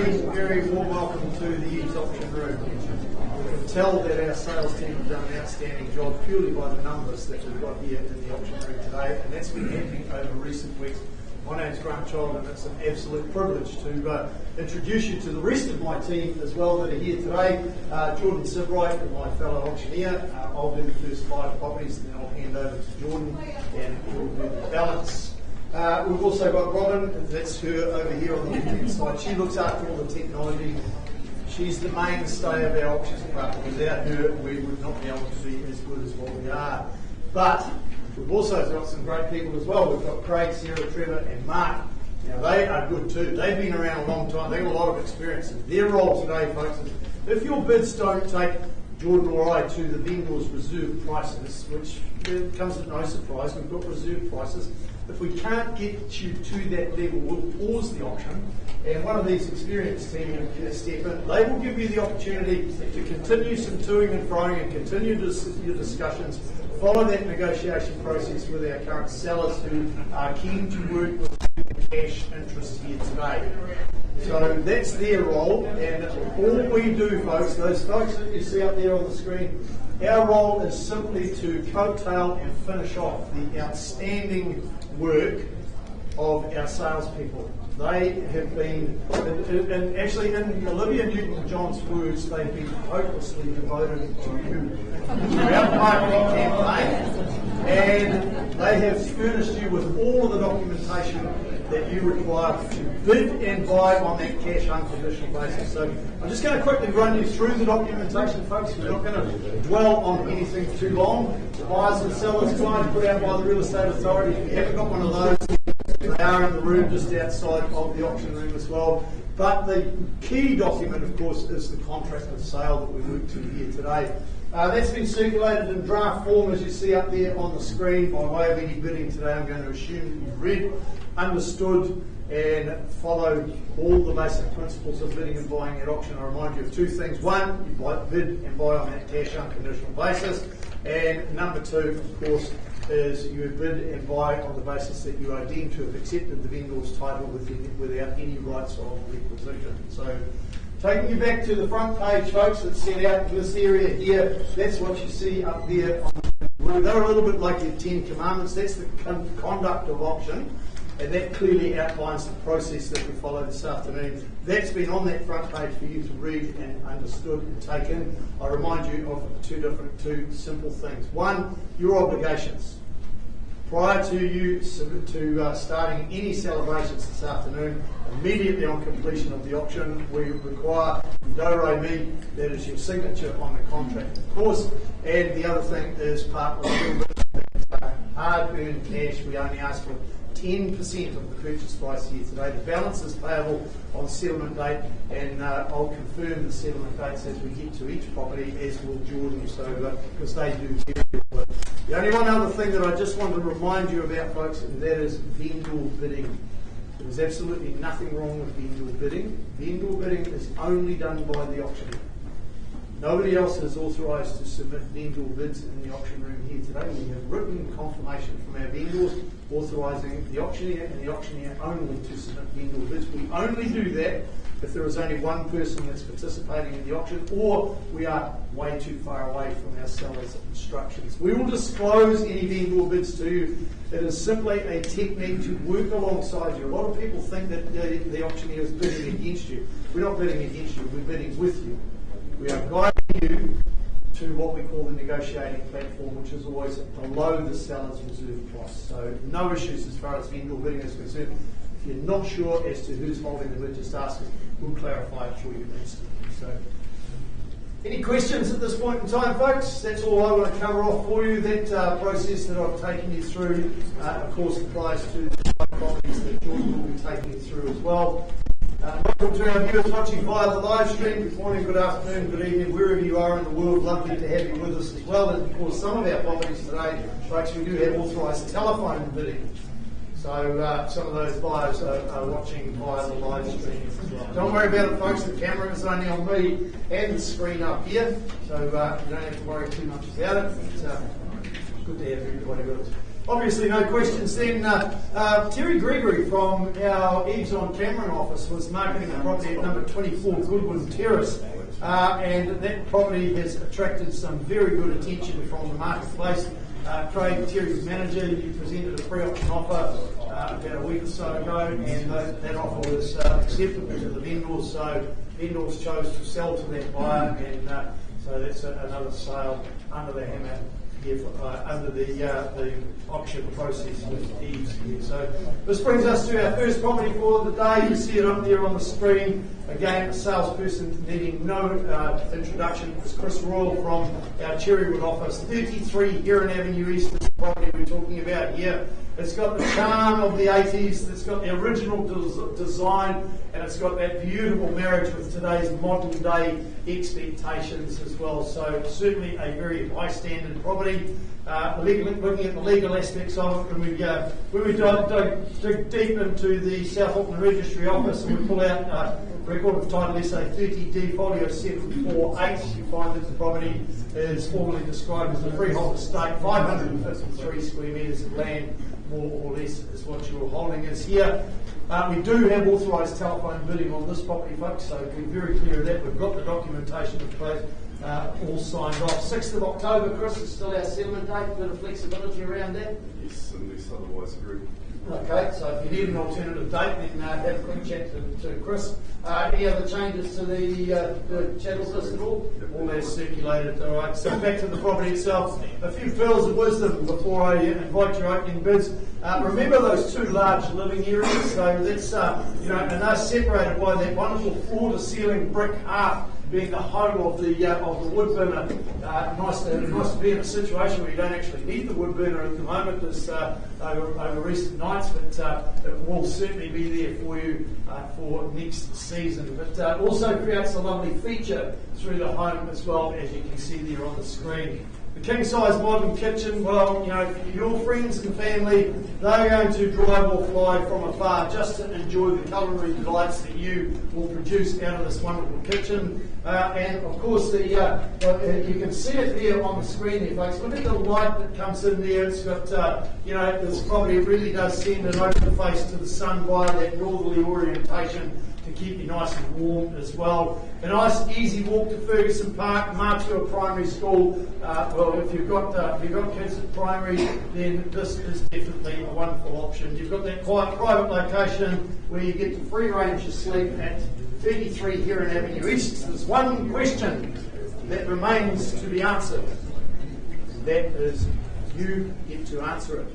very warm welcome to the EVES auction room. You can tell that our sales team have done an outstanding job purely by the numbers that we've got here in the auction room today, and that's been happening over recent weeks. My name's Grant Child, and it's an absolute privilege to introduce you to the rest of my team as well that are here today. Jordan Sibright, my fellow auctioneer. I'll do the first 5 properties, and then I'll hand over to Jordan, and he'll do the balance. We've also got Robin, that's her over here on the left-hand side. She looks after all the technology. She's the mainstay of our auctions department. Without her, we would not be able to be as good as what we are. But we've also got some great people as well. We've got Craig, Sarah, Trevor, and Mark. Now, they are good too. They've been around a long time. They've got a lot of experience. Their role today, folks, is if your bids don't take Jordan or I to the vendor's reserve prices, which comes at no surprise, we've got reserve prices. If we can't get you to that level, we'll pause the auction, and one of these experienced team will step in. They will give you the opportunity to continue some toing and froing and continue your discussions, follow that negotiation process with our current sellers who are keen to work with the cash interest here today. So that's their role, and all we do, folks, those folks that you see up there on the screen, our role is simply to coattail and finish off the outstanding work of our salespeople. They have been, and actually in Olivia Newton-John's words, they've been hopelessly devoted to you throughout the marketing campaign, and they have furnished you with all of the documentation that you require to bid and buy on that cash unconditional basis. So I'm just going to quickly run you through the documentation, folks. We're not going to dwell on anything too long. The buyers and sellers guide put out by the Real Estate Authority. If you haven't got one of those, they are in the room just outside of the auction room as well. But the key document, of course, is the contract of sale that we work to here today. That's been circulated in draft form, as you see up there on the screen. By way of any bidding today, I'm going to assume that you've read, understood, and followed all the basic principles of bidding and buying at auction. I remind you of 2 things. 1, you bid and buy on that cash unconditional basis. And number 2, of course, is you bid and buy on the basis that you are deemed to have accepted the vendor's title without any rights of requisition. So, taking you back to the front page, folks, that's set out in this area here, that's what you see up there on the blue. They're a little bit like your 10 commandments. That's the conduct of auction, and that clearly outlines the process that we follow this afternoon. That's been on that front page for you to read and understood and take in. I remind you of two simple things. 1, your obligations. Prior to you starting any celebrations this afternoon, immediately on completion of the auction, we require do-re-mi, that is your signature on the contract, of course, and the other thing is part of the hard-earned cash. We only ask for 10% of the purchase price here today. The balance is payable on settlement date, and I'll confirm the settlement dates as we get to each property, as will Jordan, so because they do very well. The only one other thing that I just want to remind you about, folks, and that is vendor bidding. There's absolutely nothing wrong with vendor bidding. Vendor bidding is only done by the auctioneer. Nobody else is authorised to submit vendor bids in the auction room here today. We have written confirmation from our vendors authorising the auctioneer and the auctioneer only to submit vendor bids. We only do that if there is only one person that's participating in the auction, or we are way too far away from our seller's instructions. We will disclose any vendor bids to you. It is simply a technique to work alongside you. A lot of people think that the auctioneer is bidding against you. We're not bidding against you, we're bidding with you. We are guiding you to what we call the negotiating platform, which is always below the seller's reserve price. So no issues as far as vendor bidding is concerned. If you're not sure as to who's holding the bid, just ask us. We'll clarify it for you instantly. So, any questions at this point in time, folks? That's all I want to cover off for you. That process that I've taken you through, of course, applies to the properties that Jordan will be taking you through as well. Welcome to our viewers watching via the live stream. Good morning, good afternoon, good evening, wherever you are in the world. Lovely to have you with us as well. And of course, some of our properties today, folks, we do have authorised telephone bidding. So some of those buyers are watching via the live stream as well. Don't worry about it, folks. The camera is only on me and the screen up here, so you don't have to worry too much about it. It's good to have everybody with us. obviously no questions then. Terry Gregory from our EVES on Cameron office was marketing a property at number 24 Goodwin Terrace, and that property has attracted some very good attention from the marketplace. Craig, Terry's manager, you presented a pre-option offer about a week or so ago, and that offer was acceptable to the vendors, so vendors chose to sell to that buyer, and so that's another sale under the hammer here under the auction process with EVES here. So this brings us to our first property for the day. You see it up there on the screen. Again, a salesperson needing no introduction is Chris Royal from our Cherrywood office. 33 Heron Avenue East is the property we're talking about here. It's got the charm of the 80s, it's got the original design, and it's got that beautiful marriage with today's modern day expectations as well. So certainly a very high standard property. Looking at the legal aspects of it, when we dig deep into the South Auckland Registry office and we pull out record of title SA 30D folio 748, you find that the property is formally described as a freehold estate, 553 square metres of land, more or less is what you're holding is here. We do have authorised telephone bidding on this property, folks, so we're very clear of that. We've got the documentation in place, all signed off. 6th of October, Chris, is still our settlement date. A bit of flexibility around that? Yes, unless otherwise agreed. Okay, so if you need an alternative date, then have a quick chat to Chris. Any other changes to the channels list at all? All that's circulated. All right, so back to the property itself. A few pearls of wisdom before I invite your opening bids. Remember those two large living areas. So that's and they're separated by that wonderful floor-to-ceiling brick half, being the home of the wood burner. Nice to be in a situation where you don't actually need the wood burner at the moment, as over recent nights, but it will certainly be there for you for next season. But also creates a lovely feature through the home as well, as you can see there on the screen. The king-size modern kitchen, well, your friends and family, they're going to drive or fly from afar just to enjoy the culinary delights that you will produce out of this wonderful kitchen. And of course, you can see it there on the screen here, folks. Look at the light that comes in there. It's got, this property really does send an open face to the sun via that northerly orientation to keep you nice and warm as well. A nice easy walk to Ferguson Park, Martua Primary School. Well, if you've got kids at primary, then this is definitely a wonderful option. You've got that quiet private location where you get the free range of sleep at 33 Heron Avenue East. There's one question that remains to be answered. That is, you get to answer it.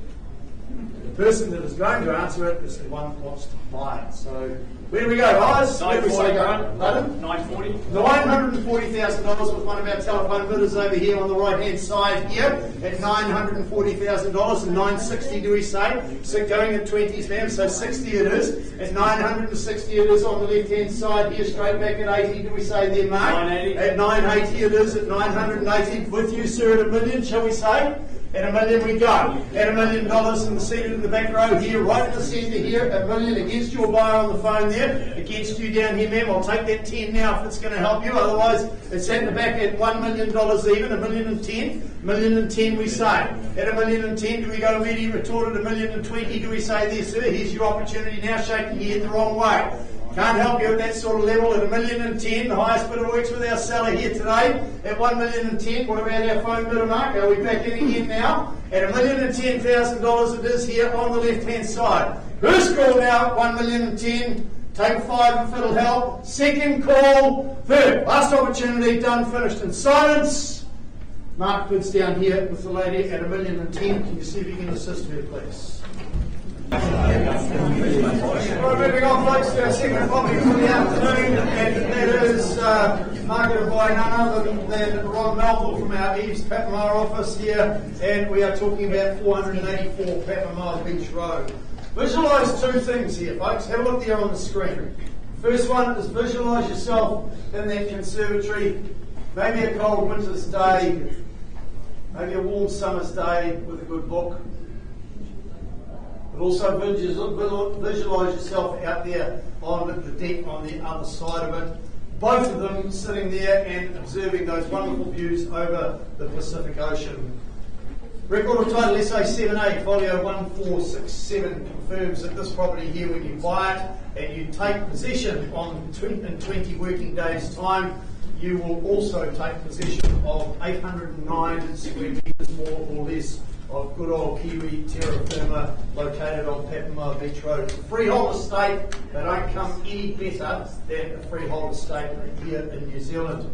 The person that is going to answer it is the one who wants to buy it. So, where do we go, guys? Where do we say go? Pardon? $940,000 with one of our telephone bidders over here on the right-hand side here at $940,000 and $960, do we say? So going at 20s, ma'am, so 60 it is. At $960 it is on the left-hand side here, straight back at 80, do we say there, Mark? 980. At 980 it is, at 980 with you, sir, at $1 million, shall we say? At $1 million we go. At $1 million in the seated in the back row here, right in the centre here, $1 million against your buyer on the phone there, against you down here, ma'am. I'll take that 10 now if it's going to help you. Otherwise, it's at the back at $1 million even, $1,010,000. $1,010,000 we say. At $1,010,000, do we go immediately retort at $1,020,000? Do we say there, sir? Here's your opportunity now, shaking your head the wrong way. Can't help you at that sort of level. At $1,010,000, the highest bidder works with our seller here today. At $1,010,000, what about our phone bidder, Mark? Are we back in again now? At $1,010,000 it is here on the left-hand side. First call now at $1,010,000. Take 5 if it'll help. Second call. Third. Last opportunity. Done, finished. In silence. Mark bids down here with the lady at $1,010,000. Can you see if you can assist her, please? Right, moving on, folks, to our second property for the afternoon, and that is marketed by none other than Ron Melville from our EVES Patamar office here, and we are talking about 484 Patamar Beach Road. Visualise two things here, folks. Have a look there on the screen. First one is visualise yourself in that conservatory, maybe a cold winter's day, maybe a warm summer's day with a good book. But also visualise yourself out there on the deck on the other side of it. Both of them sitting there and observing those wonderful views over the Pacific Ocean. Record of title SA7A, folio 1467 confirms that this property here, when you buy it and you take possession in 20 working days' time, you will also take possession of 809 square metres more or less of good old Kiwi terra firma located on Papamar Beach Road. It's a freehold estate. They don't come any better than a freehold estate here in New Zealand.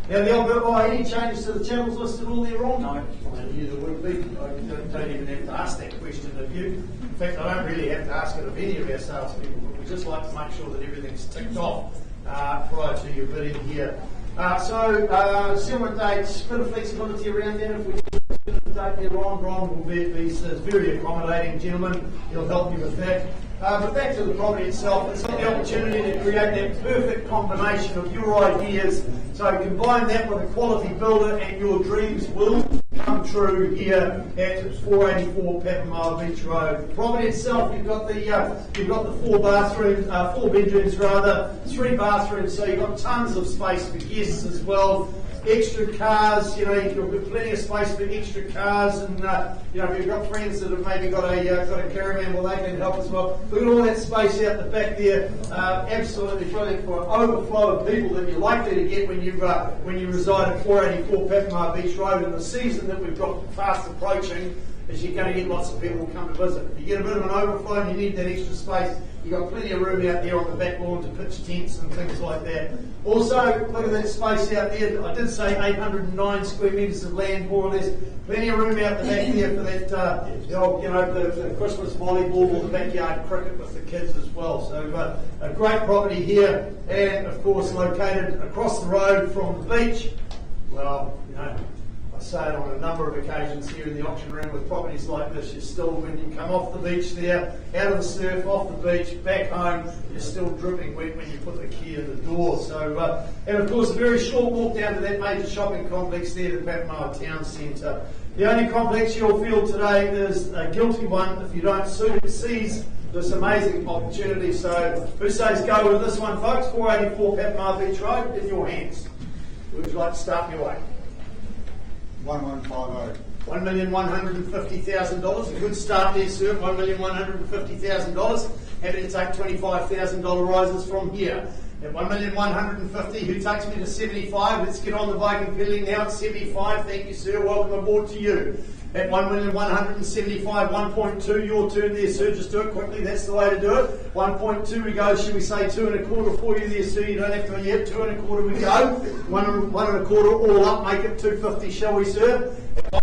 Now, the old bit, any changes to the channels listed all there wrong? No, I knew there would be. I don't even have to ask that question of you. In fact, I don't really have to ask it of any of our salespeople, but we just like to make sure that everything's ticked off prior to your bidding here. Settlement dates, bit of flexibility around that. If we do the date there, Ron will be a very accommodating gentleman. He'll help you with that. But back to the property itself, it's got the opportunity to create that perfect combination of your ideas. So combine that with a quality builder and your dreams will come true here at 484 Papamar Beach Road. The property itself, you've got the four bedrooms rather, 3 bathrooms, so you've got tons of space for guests as well. Extra cars, you've got plenty of space for extra cars, and if you've got friends that have maybe got a caravan, well, they can help as well. Look at all that space out the back there, absolutely brilliant for an overflow of people that you're likely to get when you reside at 484 Papamar Beach Road. In the season that we've got fast approaching, is you're going to get lots of people come to visit. If you get a bit of an overflow and you need that extra space, you've got plenty of room out there on the back lawn to pitch tents and things like that. Also, look at that space out there. I did say 809 square metres of land, more or less. Plenty of room out the back there for that, the Christmas volleyball or the backyard cricket with the kids as well. So a great property here, and of course located across the road from the beach. Well, I say it on a number of occasions here in the auction room with properties like this, you're still, when you come off the beach there, out of the surf, off the beach, back home, you're still dripping wet when you put the key in the door. So, and of course a very short walk down to that major shopping complex there, the Papamar Town Centre. The only complex you'll feel today is a guilty one if you don't seize this amazing opportunity. So who says go with this one, folks? 484 Papamar Beach Road, in your hands. Who would you like to start me away? 1150. $1,150,000. A good start there, sir. $1,150,000. Happy to take $25,000 rises from here. At $1,150,000, who takes me to 75? Let's get on the bike and pedaling now at 75. Thank you, sir. Welcome aboard to you. At $1,175,000, 1.2, your turn there, sir. Just do it quickly. That's the way to do it. 1.2 we go. Should we say 2 1/4 for you there, sir? You don't have to. Yep, 2 1/4 we go. 1 1/4 all up. Make it 250, shall we, sir?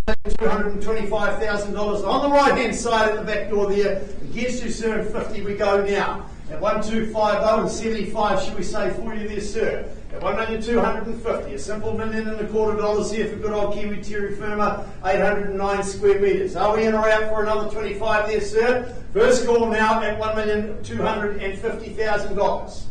At $225,000 on the right hand side at the back door there. Against you, sir. And 50 we go now. At 1,250 and 75, should we say for you there, sir? At $1,250,000, a simple $1,125,000 here for good old Kiwi terra firma, 809 square metres. Are we in or out for another 25 there, sir? First call now at $1,250,000.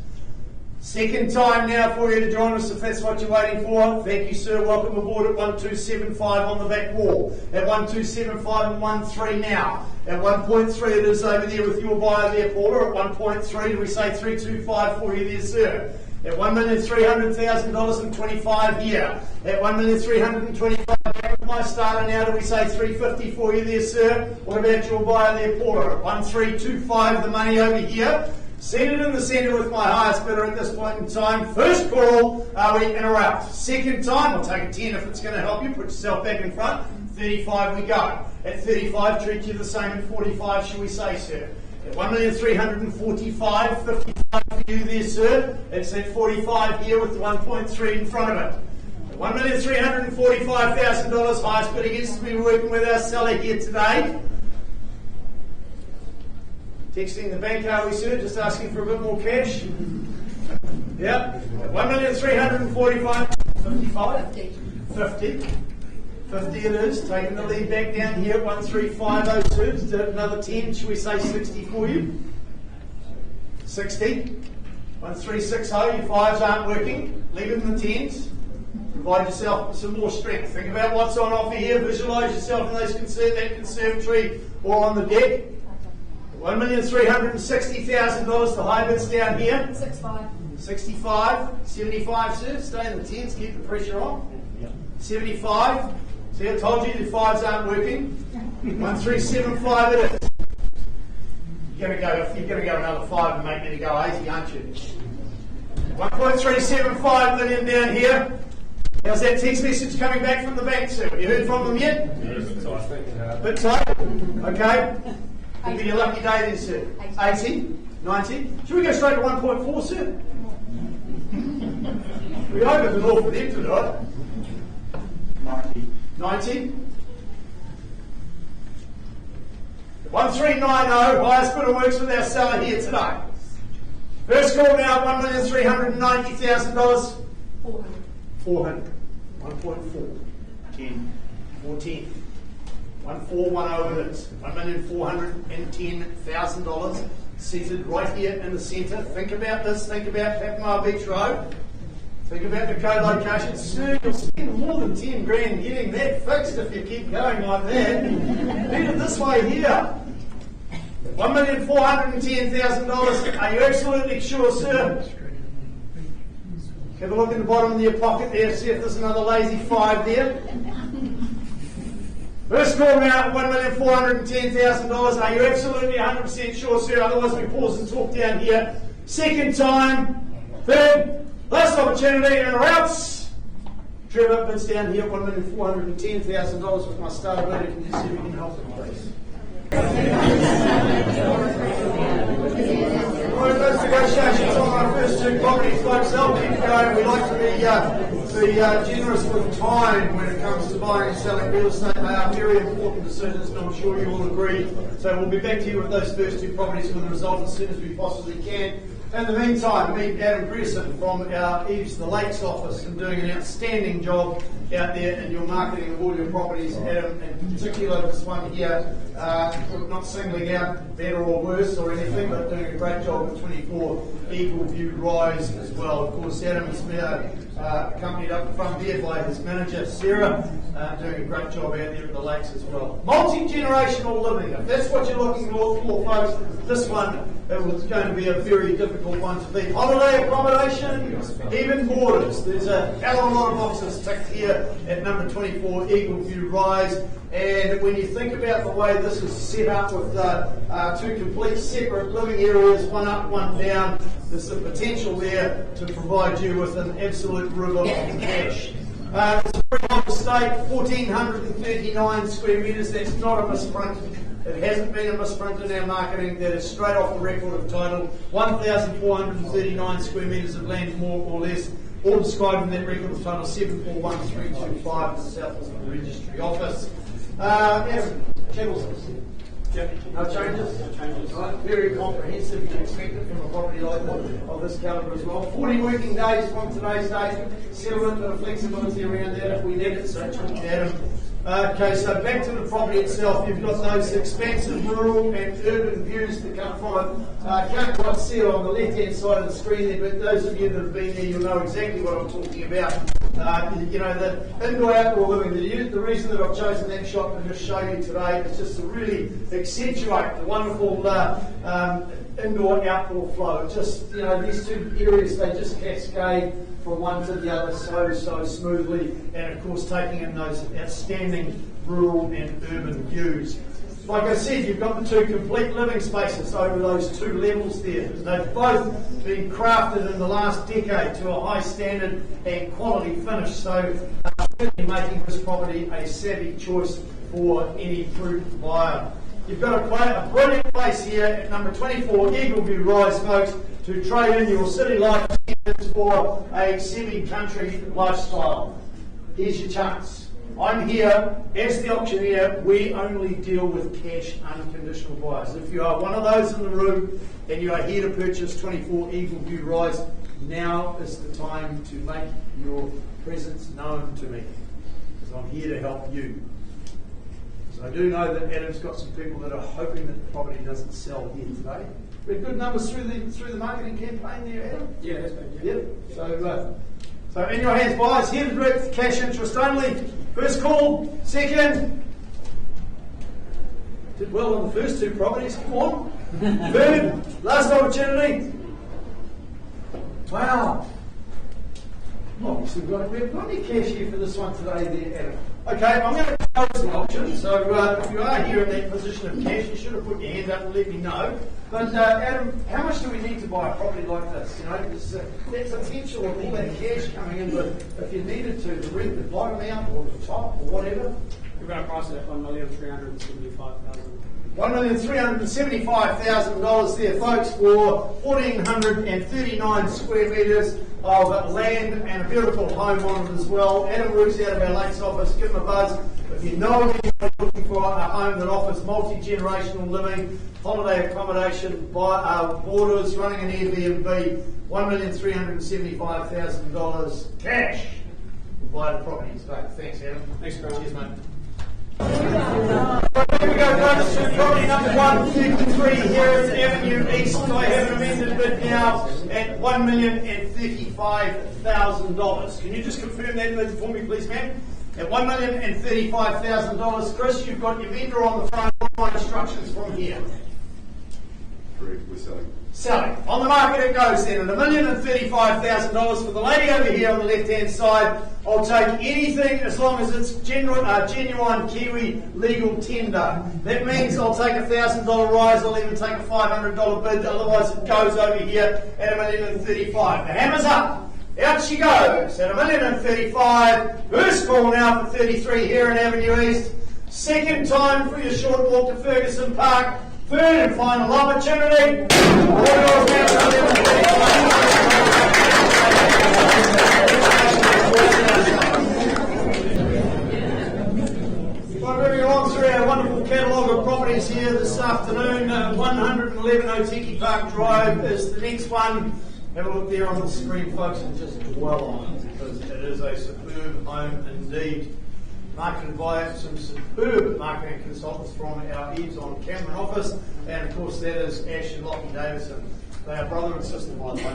Second time now for you to join us if that's what you're waiting for. Thank you, sir. Welcome aboard at 1,275 on the back wall. At 1,275 and 1.3 now. At 1.3 it is over there with your buyer there, Paula. At 1.3 do we say 325 for you there, sir? At $1,300,000 and 25 here. At $1,325,000 back with my starter now, do we say 350 for you there, sir? What about your buyer there, Paula? At 1,325 the money over here. Seated in the centre with my highest bidder at this point in time. First call, are we in or out? Second time, I'll take a 10 if it's going to help you. Put yourself back in front. 35 we go. At 35, treat you the same at 45, shall we say, sir? At $1,345,000, 55 for you there, sir. It's at 45 here with the 1.3 in front of it. At $1,345,000, highest bid against me, working with our seller here today. Texting the bank, are we, sir? Just asking for a bit more cash. Yep. $1,345,000, 50. 50 it is. Taking the lead back down here at 1,350, sir. Just another 10. Should we say 60 for you? 60. 1,360. Your fives aren't working. Leave it in the 10s. Provide yourself some more strength. Think about what's on offer here. Visualise yourself in that conservatory or on the deck. $1,360,000, the high bids down here. 65. 65, 75, sir. Stay in the 10s, keep the pressure on. 75, See, I told you the fives aren't working. 1375 it is. You're gonna go another 5 and make me go 80, aren't you? 1.375 million down here. How's that text message coming back from the bank, sir? Have you heard from them yet? Bit tight. Okay. Could be your lucky day then, sir. 80, 90. Should we go straight to 1.4, sir? We opened the door for them tonight. 90. 1390, highest bidder works with our seller here today. First call now, $1,390,000. 400. 1.4. 10. 410. 1410 it is. $1,410,000 seated right here in the centre. Think about this. Think about Papamoa Beach Road. Think about the co-location. Sir, you'll spend more than 10 grand getting that fixed if you keep going like that. Need it this way here. $1,410,000. Are you absolutely sure, sir? Have a look in the bottom of your pocket there, see if there's another lazy 5 there. First call now, $1,410,000. Are you absolutely 100% sure, sir? Otherwise we pause and talk down here. Second time. Third. Last opportunity, and we're out. Trevor, bids down here, $1,410,000 with my starter bidder. Can you see if you can help them, please? Well, those negotiations on our first 2 properties, folks, they'll keep going. We like to be generous with time when it comes to buying and selling real estate. They are very important decisions, and I'm sure you all agree. So we'll be back to you with those first 2 properties with the result as soon as we possibly can. In the meantime, meet Adam Crescent from our EVES, the Lakes office, and doing an outstanding job out there in your marketing of all your properties. Adam, in particular, this one here, not singling out better or worse or anything, but doing a great job with 24 Eagle View Rise as well. Of course, Adam is accompanied up front there by his manager, Sarah, doing a great job out there at the Lakes as well. Multi-generational living, if that's what you're looking for, folks, this one was going to be a very difficult one to beat. Holiday accommodation, even borders. There's a hell of a lot of boxes ticked here at number 24, Eagle View Rise. And when you think about the way this is set up with 2 complete separate living areas, one up, one down, there's the potential there to provide you with an absolute river of cash. It's a very long estate, 1,439 square metres. That's not a misprint. It hasn't been a misprint in our marketing. That is straight off the record of title. 1,439 square metres of land, more or less, all described in that record of title 741325 to the south of the registry office. Channels. No changes? Right, very comprehensive. You expect it from a property like that of this calibre as well. 40 working days from today's date. Settlement, bit of flexibility around that if we need it. So talk to Adam. Okay, so back to the property itself. You've got those expansive rural and urban views that come from it. Can't quite see it on the left-hand side of the screen there, but those of you that have been there, you'll know exactly what I'm talking about. You know, the indoor-outdoor living. The reason that I've chosen that shot to just show you today is just to really accentuate the wonderful indoor-outdoor flow. Just, you know, these 2 areas, they just cascade from one to the other so smoothly, and of course taking in those outstanding rural and urban views. Like I said, you've got the 2 complete living spaces over those 2 levels there. They've both been crafted in the last decade to a high standard and quality finish, so certainly making this property a savvy choice for any prudent buyer. You've got a brilliant place here at number 24 Eagle View Rise, folks, to trade in your city life for a semi-country lifestyle. Here's your chance. I'm here as the auctioneer. We only deal with cash unconditional buyers. If you are one of those in the room and you are here to purchase 24 Eagle View Rise, now is the time to make your presence known to me, because I'm here to help you. So I do know that Adam's got some people that are hoping that the property doesn't sell here today. We had good numbers through the marketing campaign there, Adam? Yeah, that's been good. Yep. So in your hands, buyers, here to direct, cash interest only. First call, second. Did well on the first 2 properties, come on. Third, last opportunity. Wow. Obviously, we've got any cash here for this one today there, Adam? Okay, I'm going to close the auction, so if you are here in that position of cash, you should have put your hand up and let me know. But Adam, how much do we need to buy a property like this? You know, there's that potential of all that cash coming in, but if you needed to rent the bottom out or the top or whatever. We're going to price it at $1,375,000. $1,375,000 there, folks, for 1,439 square metres of land and a beautiful home on it as well. Adam Roos out of our Lakes office, give him a buzz. If you know of anyone looking for a home that offers multi-generational living, holiday accommodation, borders, running an Airbnb, $1,375,000 cash. We'll buy the properties back. Thanks, Adam. Thanks, Grant. Cheers, mate. Here we go, folks, to property number 153 here in Avenue East. I have an amended bid now at $1,035,000. Can you just confirm that bid for me, please, ma'am? At $1,035,000. Chris, you've got your vendor on the phone. What are my instructions from here? Correct, we're selling. Selling. On the market it goes then at $1,035,000 for the lady over here on the left-hand side. I'll take anything as long as it's genuine Kiwi legal tender. That means I'll take a $1,000 rise, I'll even take a $500 bid, otherwise it goes over here at $1,035,000. The hammer's up. Out she goes at $1,035,000. First call now for 33 here in Avenue East. Second time for your short walk to Ferguson Park. Third and final opportunity. Well, moving along through our wonderful catalogue of properties here this afternoon. 111 Otiki Park Drive is the next one. Have a look there on the screen, folks, and just dwell on it, because it is a superb home indeed. Marketed by some superb marketing consultants from our EVES on Cameron office, and of course that is Ash and Lockie Davison. They are brother and sister, by the way.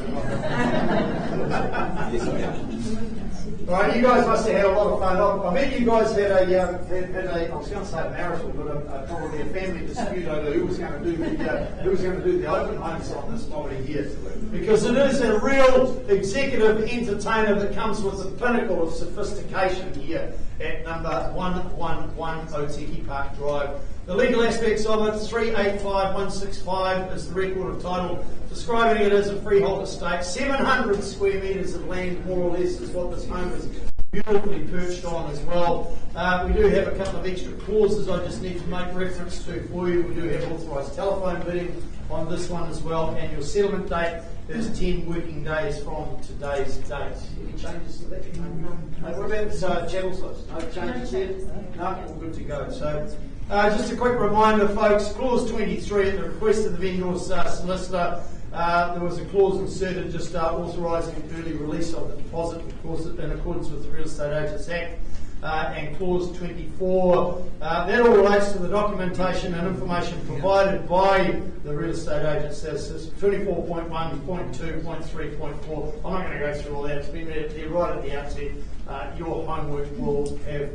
Right, you guys must have had a lot of fun. I bet you guys had a I was going to say a marital, but probably a family dispute over who was going to do the open homes on this property here, because it is a real executive entertainer that comes with the pinnacle of sophistication here at number 111 Otiki Park Drive. The legal aspects of it, 385165 is the record of title, describing it as a freehold estate. 700 square metres of land, more or less, is what this home is beautifully perched on as well. We do have a couple of extra clauses I just need to make reference to for you. We do have authorised telephone bidding on this one as well, and your settlement date is 10 working days from today's date. Any changes to that? What about channel slips? No changes there? No, all good to go. So, just a quick reminder, folks, clause 23 at the request of the vendor's solicitor, there was a clause inserted just authorising early release of the deposit, of course, in accordance with the Real Estate Agents Act. And clause 24, that all relates to the documentation and information provided by the real estate agents. Says 24.1, 0.2, 0.3, 0.4. I'm not going to go through all that. It's been made clear right at the outset. Your homework will have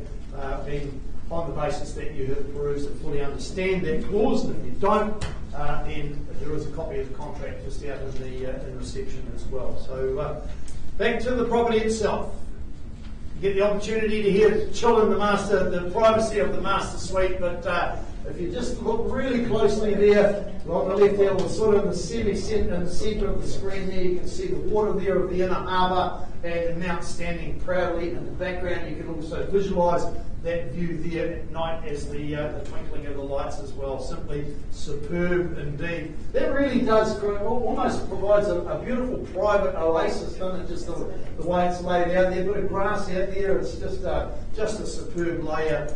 been on the basis that you have perused and fully understand that clause. And if you don't, then there is a copy of the contract just out in the reception as well. So back to the property itself. Get the opportunity to hear chill in the privacy of the master suite, but if you just look really closely there, on the left there, sort of in the centre of the screen there, you can see the water there of the inner harbour and Mount standing proudly in the background. You can also visualise that view there at night as the twinkling of the lights as well. Simply superb indeed. That really does almost provides a beautiful private oasis, doesn't it? Just the way it's laid out there. A bit of grass out there. It's just a superb layout.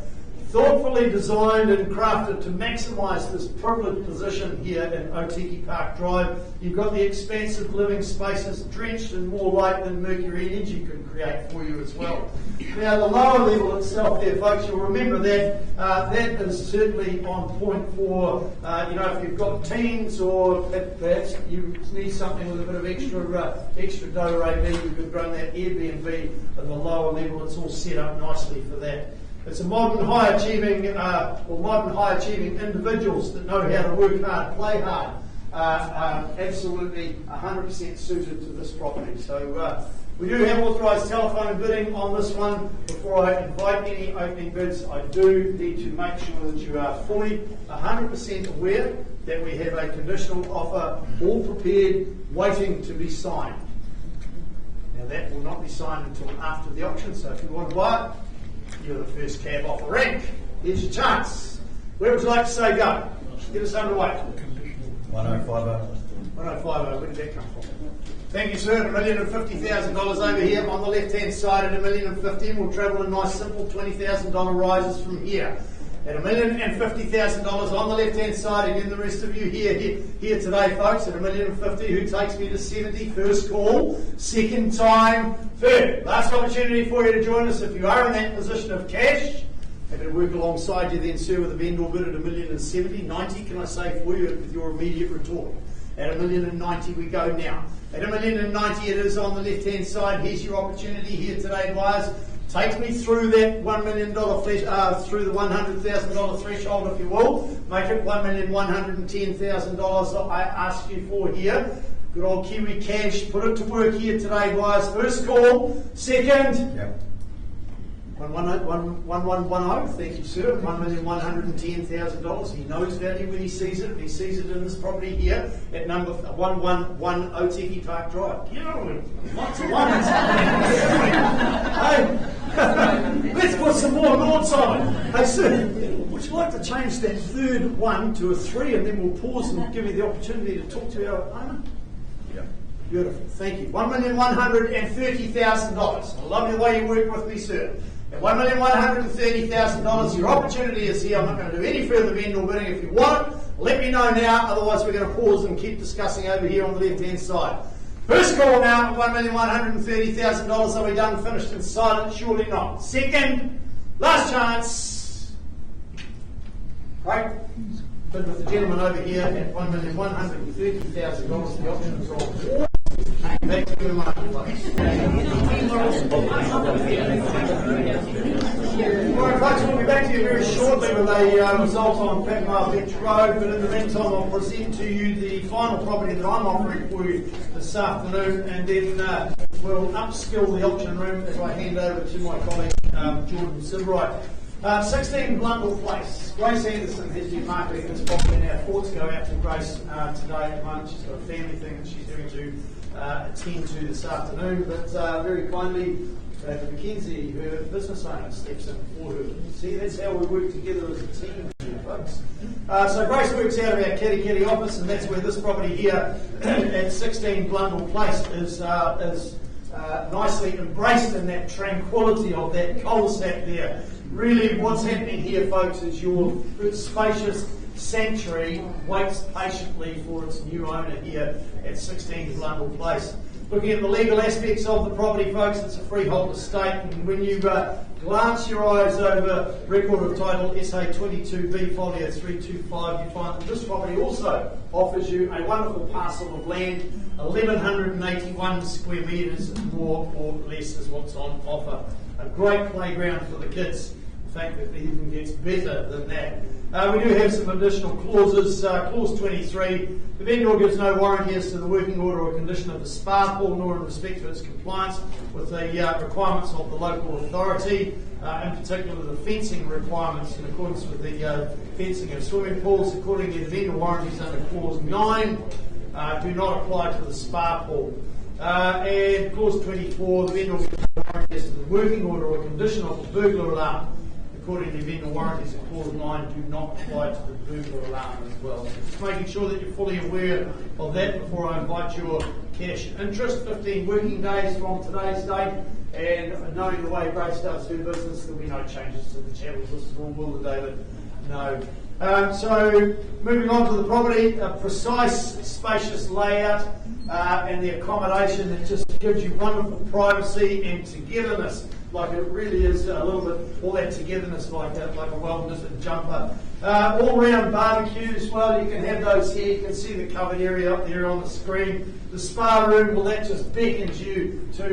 Thoughtfully designed and crafted to maximise this privileged position here in Otiki Park Drive. You've got the expansive living spaces drenched in more light than Mercury Energy can create for you as well. Now the lower level itself there, folks, you'll remember that that is certainly on point for, if you've got teens or perhaps you need something with a bit of extra dough maybe, you could run that Airbnb at the lower level. It's all set up nicely for that. It's a modern, high-achieving individuals that know how to work hard, play hard, absolutely 100% suited to this property. So We do have authorised telephone bidding on this one. Before I invite any opening bids, I do need to make sure that you are fully 100% aware that we have a conditional offer all prepared, waiting to be signed. Now that will not be signed until after the auction, so if you want to buy it, you're the first cab off the rank. Here's your chance. Where would you like to say go? Get us underway. 1050. 1050, where did that come from? Thank you, sir. $1,050,000 over here on the left-hand side at $1,050,000. We'll travel in nice, simple $20,000 rises from here. At $1,050,000 on the left-hand side, and then the rest of you here today, folks, at $1,050,000, who takes me to 70. First call, second time, third. Last opportunity for you to join us if you are in that position of cash. Happy to work alongside you then, sir, with a vendor bid at $1,070,000. 90, can I say for you with your immediate retort? At $1,090,000 we go now. At $1,090,000 it is on the left-hand side. Here's your opportunity here today, buyers. Take me through that $1 million through the $100,000 threshold, if you will. Make it $1,110,000 I ask you for here. Good old Kiwi cash. Put it to work here today, buyers. First call. Second. Yep. 1110, thank you, sir. $1,110,000. He knows value when he sees it, and he sees it in this property here at number 111 Otiki Park Drive. You know, lots of ones. Hey, let's put some more noughts on it. Hey, sir, would you like to change that third one to a 3, and then we'll pause and give you the opportunity to talk to our owner? Yep. Beautiful, thank you. $1,130,000. I love the way you work with me, sir. At $1,130,000, your opportunity is here. I'm not going to do any further vendor bidding. If you want it, let me know now. Otherwise, we're going to pause and keep discussing over here on the left-hand side. First call now at $1,130,000. Are we done, finished, and silent? Surely not. Second, last chance. Right. Bid with the gentleman over here at $1,130,000. The option is all. Back to the marketplace. Alright folks, we'll be back to you very shortly with a result on Packmile Beach Road, but in the meantime I'll present to you the final property that I'm offering for you this afternoon, and then we'll upskill the auction room as I hand over to my colleague Jordan Silbright. 16 Blundell Place. Grace Anderson has been marketing this property, and our thoughts go out to Grace today at the moment. She's got a family thing that she's doing to attend to this afternoon, but very kindly Mackenzie, her business owner, steps in for her. See, that's how we work together as a team here, folks. So Grace works out of our Kitty office, and that's where this property here at 16 Blundell Place is nicely embraced in that tranquility of that cul-de-sac there. Really, what's happening here, folks, is your spacious sanctuary waits patiently for its new owner here at 16 Blundell Place. Looking at the legal aspects of the property, folks, it's a freehold estate, and when you glance your eyes over record of title SA 22B folio 325, you find that this property also offers you a wonderful parcel of land, 1,181 square metres, more or less is what's on offer. A great playground for the kids. In fact, it even gets better than that. We do have some additional clauses. Clause 23, the vendor gives no warranty as to the working order or condition of the spa pool, nor in respect to its compliance with the requirements of the local authority, in particular the fencing requirements in accordance with the fencing of swimming pools. Accordingly, the vendor warranties under clause 9 do not apply to the spa pool. And clause 24, the vendor gives no warranty as to the working order or condition of the burglar alarm. Accordingly, vendor warranties in clause 9 do not apply to the burglar alarm as well. So just making sure that you're fully aware of that before I invite your cash interest. 15 working days from today's date, and knowing the way Grace does her business, there'll be no changes to the channels. This is all will David know. So moving on to the property, a precise, spacious layout and the accommodation that just gives you wonderful privacy and togetherness. Like it really is a little bit, all that togetherness like a well-knitted jumper. All-round barbecue as well, you can have those here. You can see the covered area up there on the screen. The spa room, well, that just beckons you to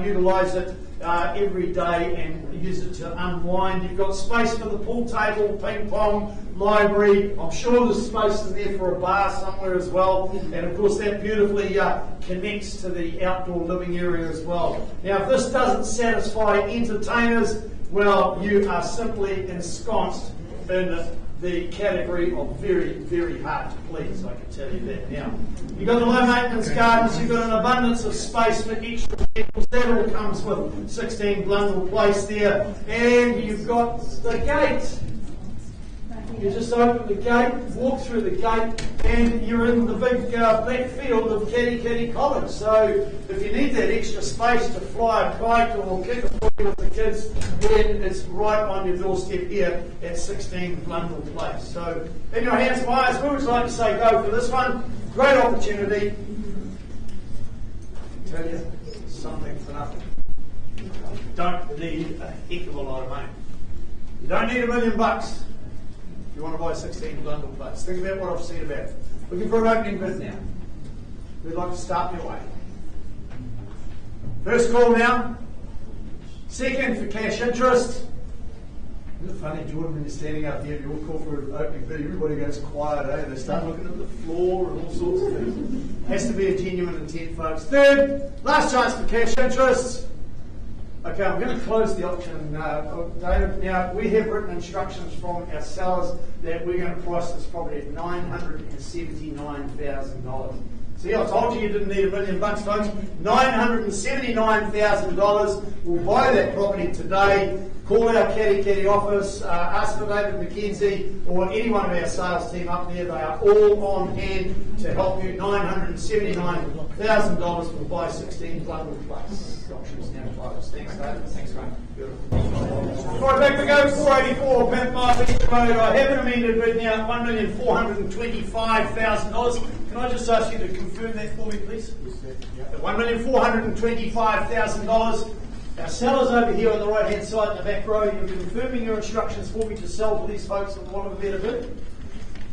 utilise it every day and use it to unwind. You've got space for the pool table, ping pong, library. I'm sure there's space in there for a bar somewhere as well. And of course that beautifully connects to the outdoor living area as well. Now if this doesn't satisfy entertainers, well, you are simply ensconced in the category of very, very hard to please, I can tell you that now. You've got the low maintenance gardens, you've got an abundance of space for extra vehicles. That all comes with 16 Blundell Place there. And you've got the gate. You just open the gate, walk through the gate, and you're in the big black field of Kitty College. So if you need that extra space to fly a kite or kick a ball with the kids, then it's right on your doorstep here at 16 Blundell Place. So in your hands, Myers, we would like to say go for this one. Great opportunity. I tell you, something for nothing. You don't need a heck of a lot of money. You don't need $1 million. You want to buy 16 Blundell Place. Think about what I've said about it. Looking for an opening bid now. We'd like to start your way. First call now. Second for cash interest. Isn't it funny, Jordan, when you're standing up here, you all call for an opening bid, everybody goes quiet, eh? They start looking at the floor and all sorts of things. Has to be a genuine intent, folks. Third, last chance for cash interest. Okay, I'm going to close the auction, David. Now, we have written instructions from our sellers that we're going to price this property at $979,000. See, I told you didn't need $1 million, folks. $979,000. We'll buy that property today. Call our Caddy office, ask for David McKenzie or any one of our sales team up there. They are all on hand to help you. $979,000 will buy 16 Blundell Place. Options now closed. Thanks, David. Thanks, Graham. Beautiful. Before I back we go, 484 Pentmire Beach Road. I have an amended bid now at $1,425,000. Can I just ask you to confirm that for me, please? At $1,425,000. Our sellers over here on the right-hand side in the back row, you're confirming your instructions for me to sell to these folks at the bottom of a better bid.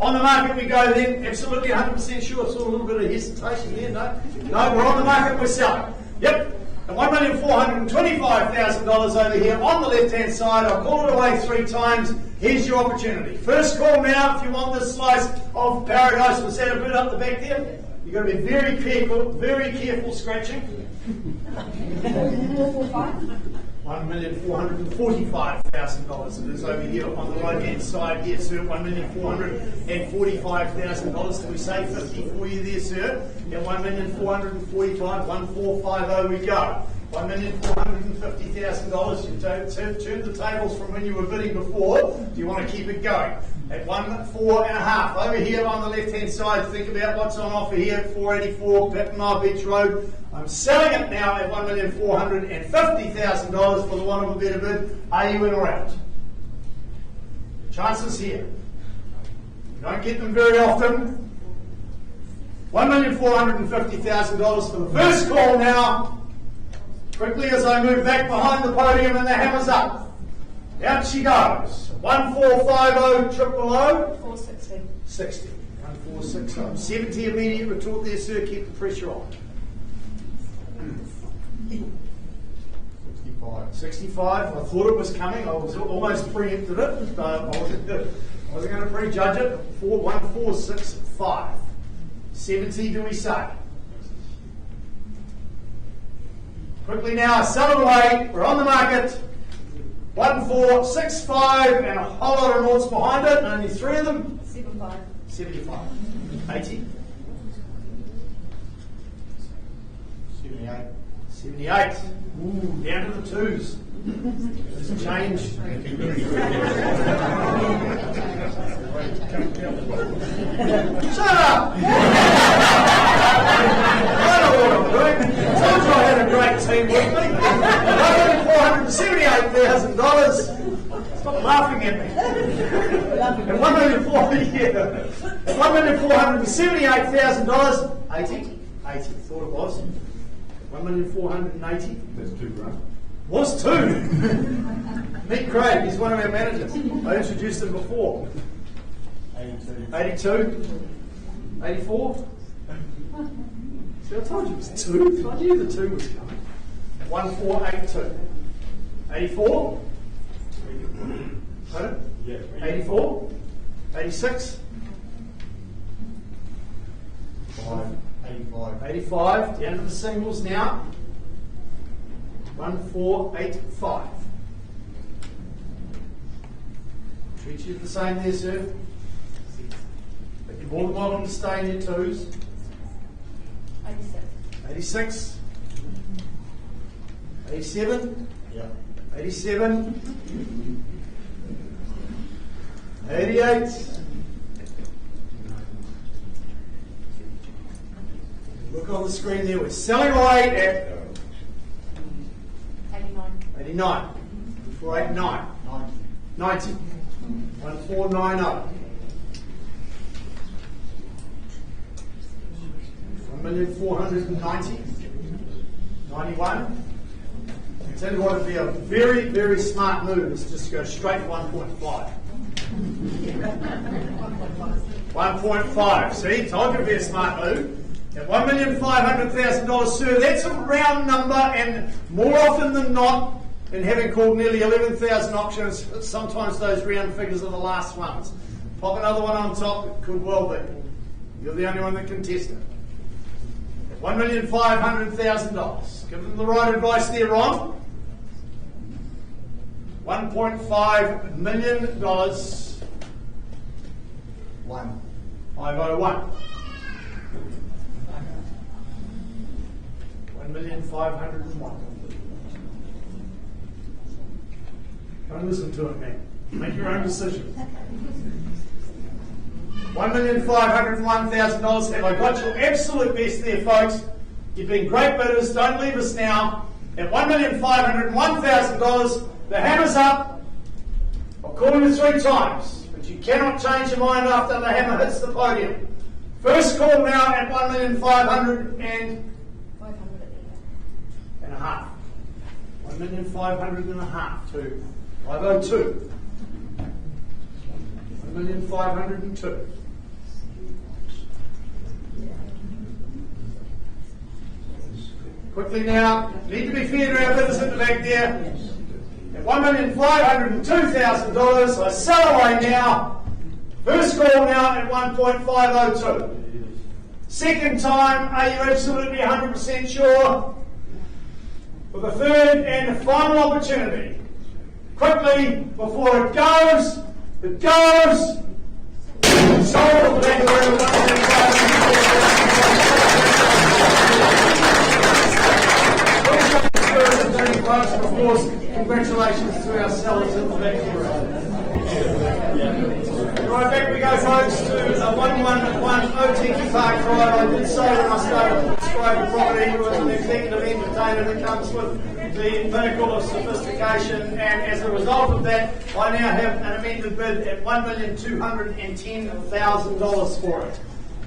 On the market we go then, absolutely 100% sure. I saw a little bit of hesitation there, no, we're on the market, we're selling. Yep, at $1,425,000 over here on the left-hand side. I'll call it away 3 times. Here's your opportunity. First call now if you want this slice of paradise. Was that a bit up the back there? You've got to be very careful scratching. $1,445,000. It is over here on the right-hand side here, sir. $1,445,000. Did we say 50 for you there, sir? Yeah, $1,445,000, 1,450 we go. $1,450,000. You turned the tables from when you were bidding before. Do you want to keep it going? At 1,450 over here on the left-hand side. Think about what's on offer here at 484 Pentmire Beach Road. I'm selling it now at $1,450,000 for the one of a better bid. Are you in or out? Chances here. You don't get them very often. $1,450,000 for the first call now. Quickly as I move back behind the podium and the hammer's up. Out she goes. 1,450, 000. 460. 60. 1,460. 70 immediate retort there, sir. Keep the pressure on. 65. I thought it was coming. I was almost preempted it. I wasn't going to prejudge it. 1,465. 70 do we say? Quickly now, sell it away. We're on the market. 1,465 and a whole lot of noughts behind it. Only 3 of them. 75. 75. 80. 78. 78. Ooh, down to the 2s. There's a change. Shut up! I know what I'm doing. Told you I had a great team with me. $1,478,000. Stop laughing at me. And $1,478,000. 80. 80. Thought it was. 1,480,000. That's 2 grand. Was 2. Nick Craig, he's one of our managers. I introduced him before. 82. 84. See, I told you it was 2. I knew the 2 was coming. 1,482. 84. Pardon? Yeah. 84? 86? 85. 85, down to the singles now. 1485. Treat you the same there, sir. But you're more than welcome to stay in your twos. 86. 86. 87. Yeah. 87. 88. Look on the screen there. We're selling away at 89. 89. 489. 90. 1490. 1,490,000. 91. I tell you what, it'd be a very, very smart move is just go straight to 1.5. 1.5. See, told you it'd be a smart move. At $1,500,000, sir, that's a round number, and more often than not, in having called nearly 11,000 auctions, sometimes those round figures are the last ones. Pop another one on top, it could well be. You're the only one that can test it. At $1,500,000. Give them the right advice there, Ron. $1.5 million. 501. 1,501,000. Don't listen to it, man. Make your own decision. $1,501,000. Have I got your absolute best there, folks? You've been great bidders. Don't leave us now. At $1,501,000, the hammer's up. I'll call you 3 times, but you cannot change your mind after the hammer hits the podium. First call now at 1,500,000 and 1,500,000 to 502. 1,502,000. Quickly now, need to be fair to our bidders at the back there. At $1,502,000, I sell away now. First call now at 1.502. Second time, are you absolutely 100% sure? For the third and final opportunity. Quickly, before it goes. Sold. Thank you very much. Of course, congratulations to our sellers in the back here. Right, back we go, folks, to 111 OTK Park Drive. I did say when I started to describe the property, it was an executive entertainer that comes with the pinnacle of sophistication, and as a result of that, I now have an amended bid at $1,210,000 for it.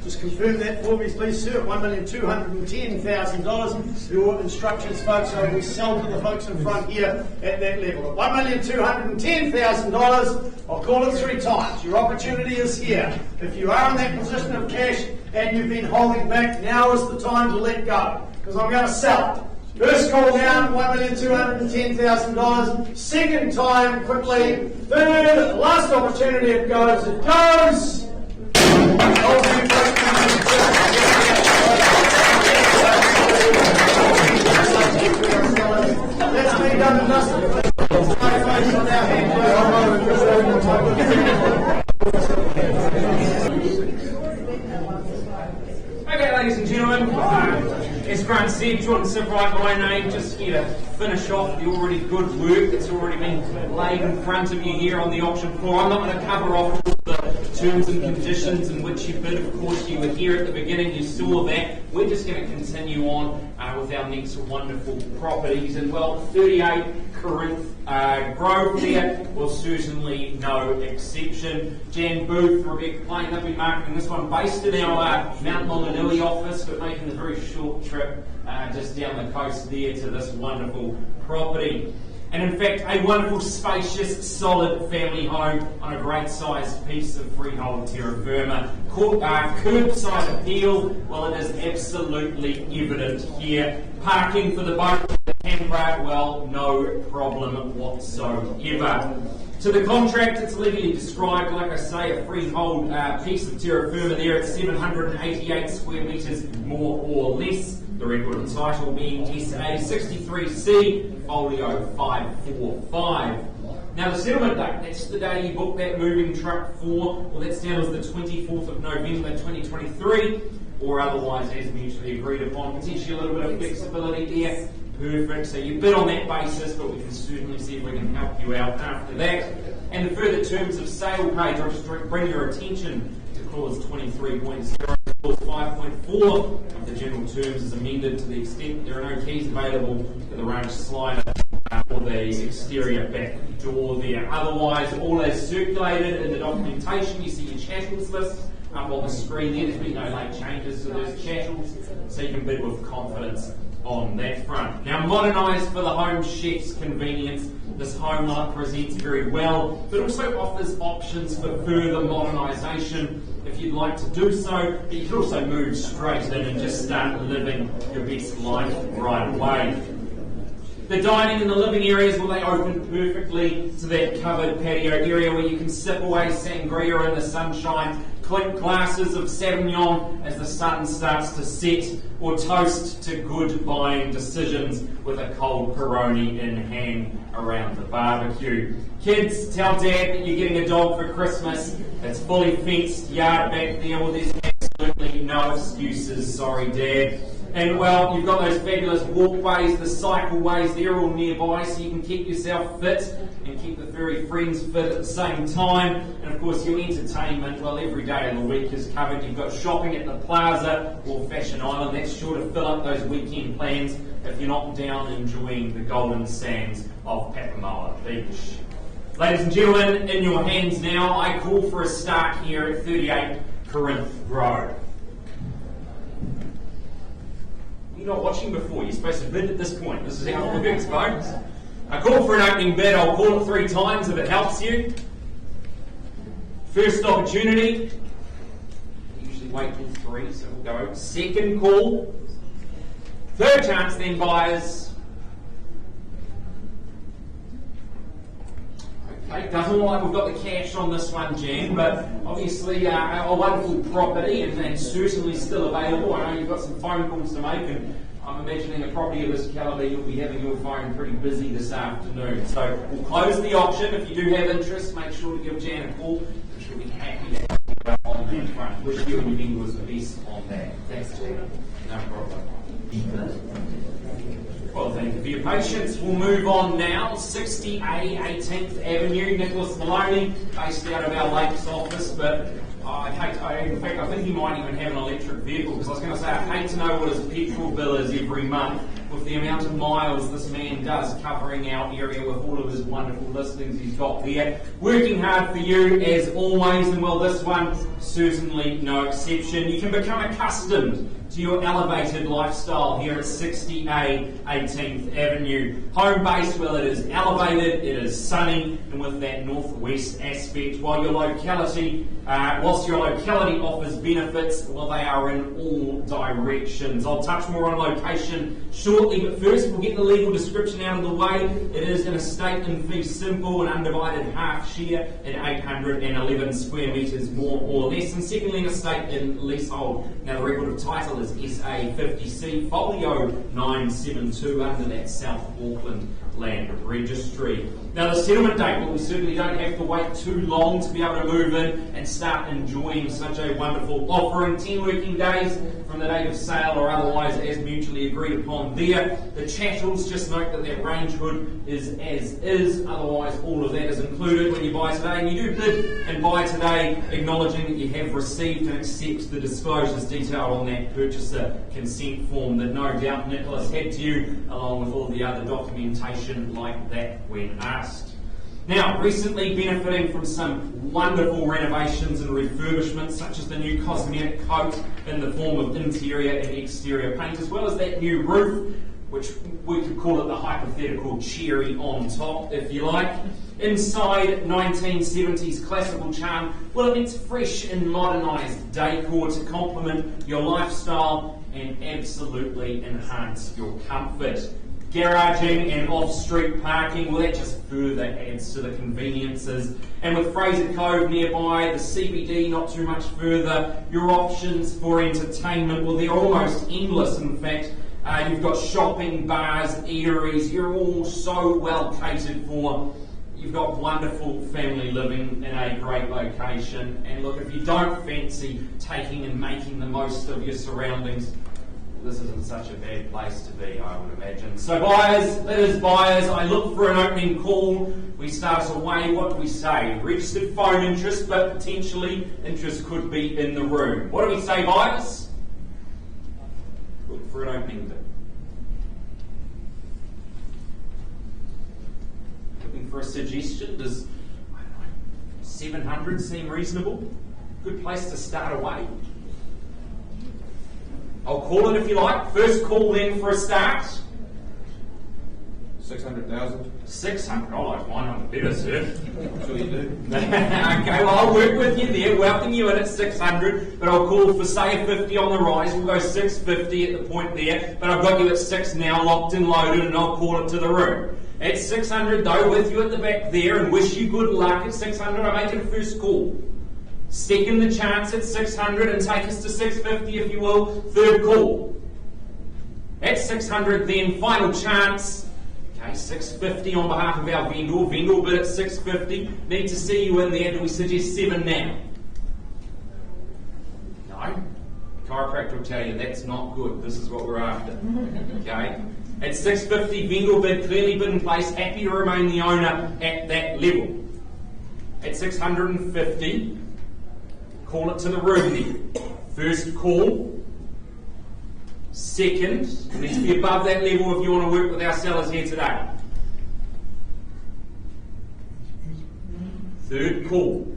Just confirm that for me, please, sir. $1,210,000. Your instructions, folks, are we sell to the folks in front here at that level. At $1,210,000, I'll call it 3 times. Your opportunity is here. If you are in that position of cash and you've been holding back, now is the time to let go, because I'm going to sell it. First call now, $1,210,000. Second time, quickly. Third, last opportunity, it goes. That's been done and dusted. Okay, ladies and gentlemen, as Grant said, Jordan Sibright, my name, just here to finish off the already good work that's already been laid in front of you here on the auction floor. I'm not going to cover off all the terms and conditions in which you bid. Of course, you were here at the beginning, you saw that. We're just going to continue on with our next wonderful properties. And well, 38 Corinth Grove there was certainly no exception. Jan Booth, Rebecca Plain, they'll be marketing this one based in our Mount Maunganui office, but making a very short trip just down the coast there to this wonderful property. And in fact, a wonderful, spacious, solid family home on a great sized piece of freehold terra firma. Curbside appeal, well, it is absolutely evident here. Parking for the boat, the camper, well, no problem whatsoever. To the contract, it's legally described, like I say, a freehold piece of terra firma there at 788 square metres, more or less. The record and title being SA 63C, folio 545. Now the settlement date, that's the day you book that moving truck for, well that's down as the 24th of November 2023, or otherwise as mutually agreed upon. Potentially a little bit of flexibility there. Perfect, so you bid on that basis, but we can certainly see if we can help you out after that. And the further terms of sale page, I'll just bring your attention to clause 23.0, clause 5.4 of the general terms is amended to the extent there are no keys available for the range slider or the exterior back door there. Otherwise, all as circulated in the documentation, you see your chattels list up on the screen there. There's been no late changes to those chattels, so you can bid with confidence on that front. Now, modernised for the home chef's convenience, this home lot presents very well, but also offers options for further modernisation if you'd like to do so, but you can also move straight in and just start living your best life right away. The dining and the living areas, well, they open perfectly to that covered patio area where you can sip away sangria in the sunshine, clink glasses of Sauvignon as the sun starts to set, or toast to good buying decisions with a cold Peroni in hand around the barbecue. Kids, tell Dad that you're getting a dog for Christmas. It's fully fenced yard back there. Well, there's absolutely no excuses. Sorry, Dad. And well, you've got those fabulous walkways, the cycleways, they're all nearby, so you can keep yourself fit and keep the furry friends fit at the same time. And of course, your entertainment, well, every day of the week is covered. You've got shopping at the Plaza or Fashion Island. That's sure to fill up those weekend plans if you're not down enjoying the golden sands of Papamoa Beach. Ladies and gentlemen, in your hands now, I call for a start here at 38 Corinth Road. You're not watching before, you're supposed to bid at this point. This is how it works, folks. I call for an opening bid, I'll call it 3 times if it helps you. First opportunity, usually wait till 3, so we'll go second call. Third chance then, buyers. Okay, doesn't look like we've got the cash on this one, Jan, but obviously a wonderful property and certainly still available. I know you've got some phone calls to make, and I'm imagining a property of this calibre, you'll be having your phone pretty busy this afternoon. So we'll close the auction. If you do have interest, make sure to give Jan a call, and she'll be happy to help you out on that front. Wish you and your neighbours the best on that. Thanks, Jan. No problem. Well, thank you for your patience. We'll move on now. 60A 18th Avenue, Nicholas Maloney, based out of our Lakes office, but in fact, I think he might even have an electric vehicle, because I was going to say, I hate to know what his petrol bill is every month with the amount of miles this man does covering our area with all of his wonderful listings he's got there. Working hard for you as always, and well, this one certainly no exception. You can become accustomed to your elevated lifestyle here at 60A 18th Avenue. Home base, well, it is elevated, it is sunny, and with that northwest aspect, whilst your locality offers benefits, well, they are in all directions. I'll touch more on location shortly, but first we'll get the legal description out of the way. It is an estate in fee simple and undivided half share at 811 square metres, more or less, and secondly an estate in leasehold. Now the record of title is SA 50C, folio 972 under that South Auckland Land Registry. Now the settlement date, well, we certainly don't have to wait too long to be able to move in and start enjoying such a wonderful offering. 10 working days from the date of sale or otherwise as mutually agreed upon there. The chattels, just note that that range hood is as is, otherwise all of that is included when you buy today. And you do bid and buy today, acknowledging that you have received and accept the disclosures detailed on that purchaser consent form that no doubt Nicholas had to you, along with all the other documentation like that when asked. Now, recently benefiting from some wonderful renovations and refurbishments, such as the new cosmetic coat in the form of interior and exterior paint, as well as that new roof, which we could call it the hypothetical cherry on top, if you like. Inside, 1970s classical charm. Well, it's fresh and modernised decor to complement your lifestyle and absolutely enhance your comfort. garaging and off-street parking, well, that just further adds to the conveniences. And with Fraser Cove nearby, the CBD not too much further, your options for entertainment, well, they're almost endless, in fact. You've got shopping, bars, eateries, you're all so well catered for. You've got wonderful family living in a great location. And look, if you don't fancy taking and making the most of your surroundings, this isn't such a bad place to be, I would imagine. So buyers, it is buyers. I look for an opening call. We start away. What do we say? Registered phone interest, but potentially interest could be in the room. What do we say, buyers? Look for an opening bid. Looking for a suggestion? Does, I don't know, 700 seem reasonable? Good place to start away. I'll call it if you like. First call then for a start. 600,000. 600. Oh, I find I'm better, sir. I'm sure you do. Okay, well, I'll work with you there. Welcome you in at 600, but I'll call for, say, a 50 on the rise. We'll go 650 at the point there, but I've got you at 6 now, locked and loaded, and I'll call it to the room. At 600, though, with you at the back there, and wish you good luck. At 600, I make it a first call. Second the chance at 600 and take us to 650 if you will. Third call. At 600 then, final chance. Okay, 650 on behalf of our vendor. Vendor bid at 650. Need to see you in there. Do we suggest 7 now? No? Chiropractor will tell you that's not good. This is what we're after. Okay? At 650, vendor bid, clearly bid in place. Happy to remain the owner at that level. At 650, call it to the room then. First call. Second, it needs to be above that level if you want to work with our sellers here today. Third call.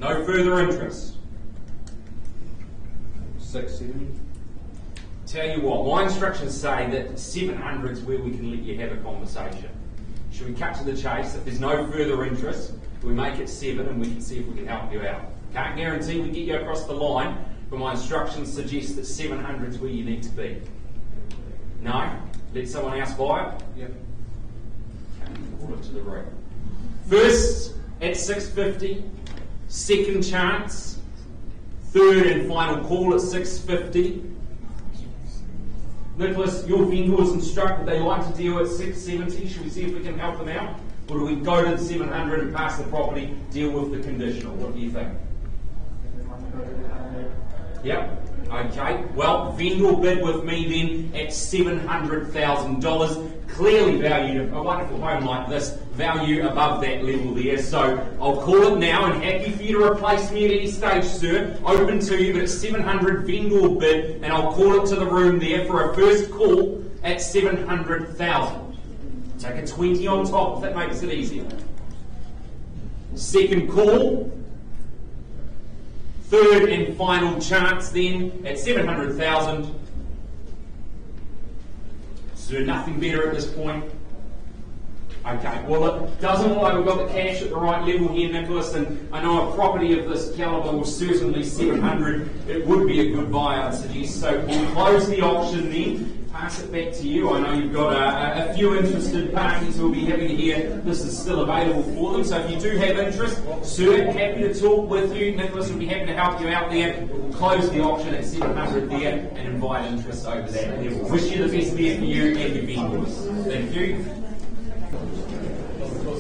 No further interest. 670. Tell you what, my instructions say that 700 is where we can let you have a conversation. Should we cut to the chase? If there's no further interest, we make it 7 and we can see if we can help you out. Can't guarantee we get you across the line, but my instructions suggest that 700 is where you need to be. No? Let someone else buy it? Yep. Okay, call it to the room. First at 650, second chance, third and final call at 650. Nicholas, your vendors instructed they like to deal at 670. Should we see if we can help them out? Or do we go to the 700 and pass the property, deal with the conditional? What do you think? Yep. Okay. Well, vendor bid with me then at $700,000. Clearly valued, a wonderful home like this, value above that level there. So I'll call it now and happy for you to replace me at any stage, sir. Open to you, but it's 700 vendor bid, and I'll call it to the room there for a first call at 700,000. Take a 20 on top if that makes it easier. Second call. Third and final chance then at 700,000. So nothing better at this point. Okay, well it doesn't look like we've got the cash at the right level here, Nicholas, and I know a property of this calibre was certainly 700. It would be a good buy, I'd suggest. So we'll close the auction then. Pass it back to you. I know you've got a few interested parties who will be happy to hear this is still available for them. So if you do have interest, sir, happy to talk with you. Nicholas will be happy to help you out there. We'll close the auction at 700 there and invite interest over that level. Wish you the best there for you and your vendors. Thank you.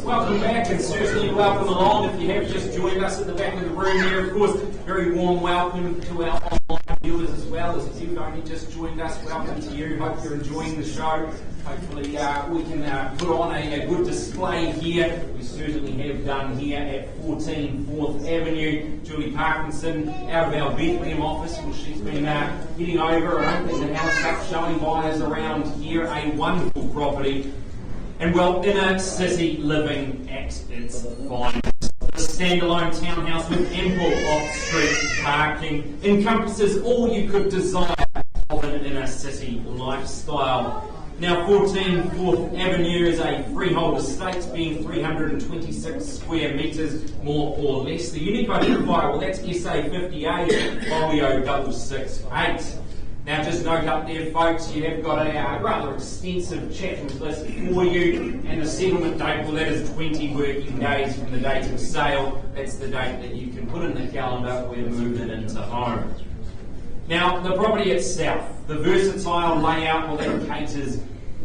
Welcome back and certainly welcome along if you have just joined us at the back of the room here. Of course, very warm welcome to our online viewers as well. As if you've only just joined us, welcome to you. Hope you're enjoying the show. Hopefully we can put on a good display here. We certainly have done here at 14 4th Avenue. Julie Parkinson out of our Bethlehem office. Well, she's been heading over and opening the house up, showing buyers around here a wonderful property. And well, inner city living at its finest. The standalone townhouse with ample off-street parking encompasses all you could desire of an inner city lifestyle. Now, 14 4th Avenue is a freehold estate, being 326 square metres, more or less. The unique identifier, well, that's SA 58 Folio 668. Now just note up there folks, you have got a rather extensive checklist list for you, and the settlement date, well that is 20 working days from the date of sale. That's the date that you can put in the calendar, we're moving into home. Now the property itself, the versatile layout, well that caters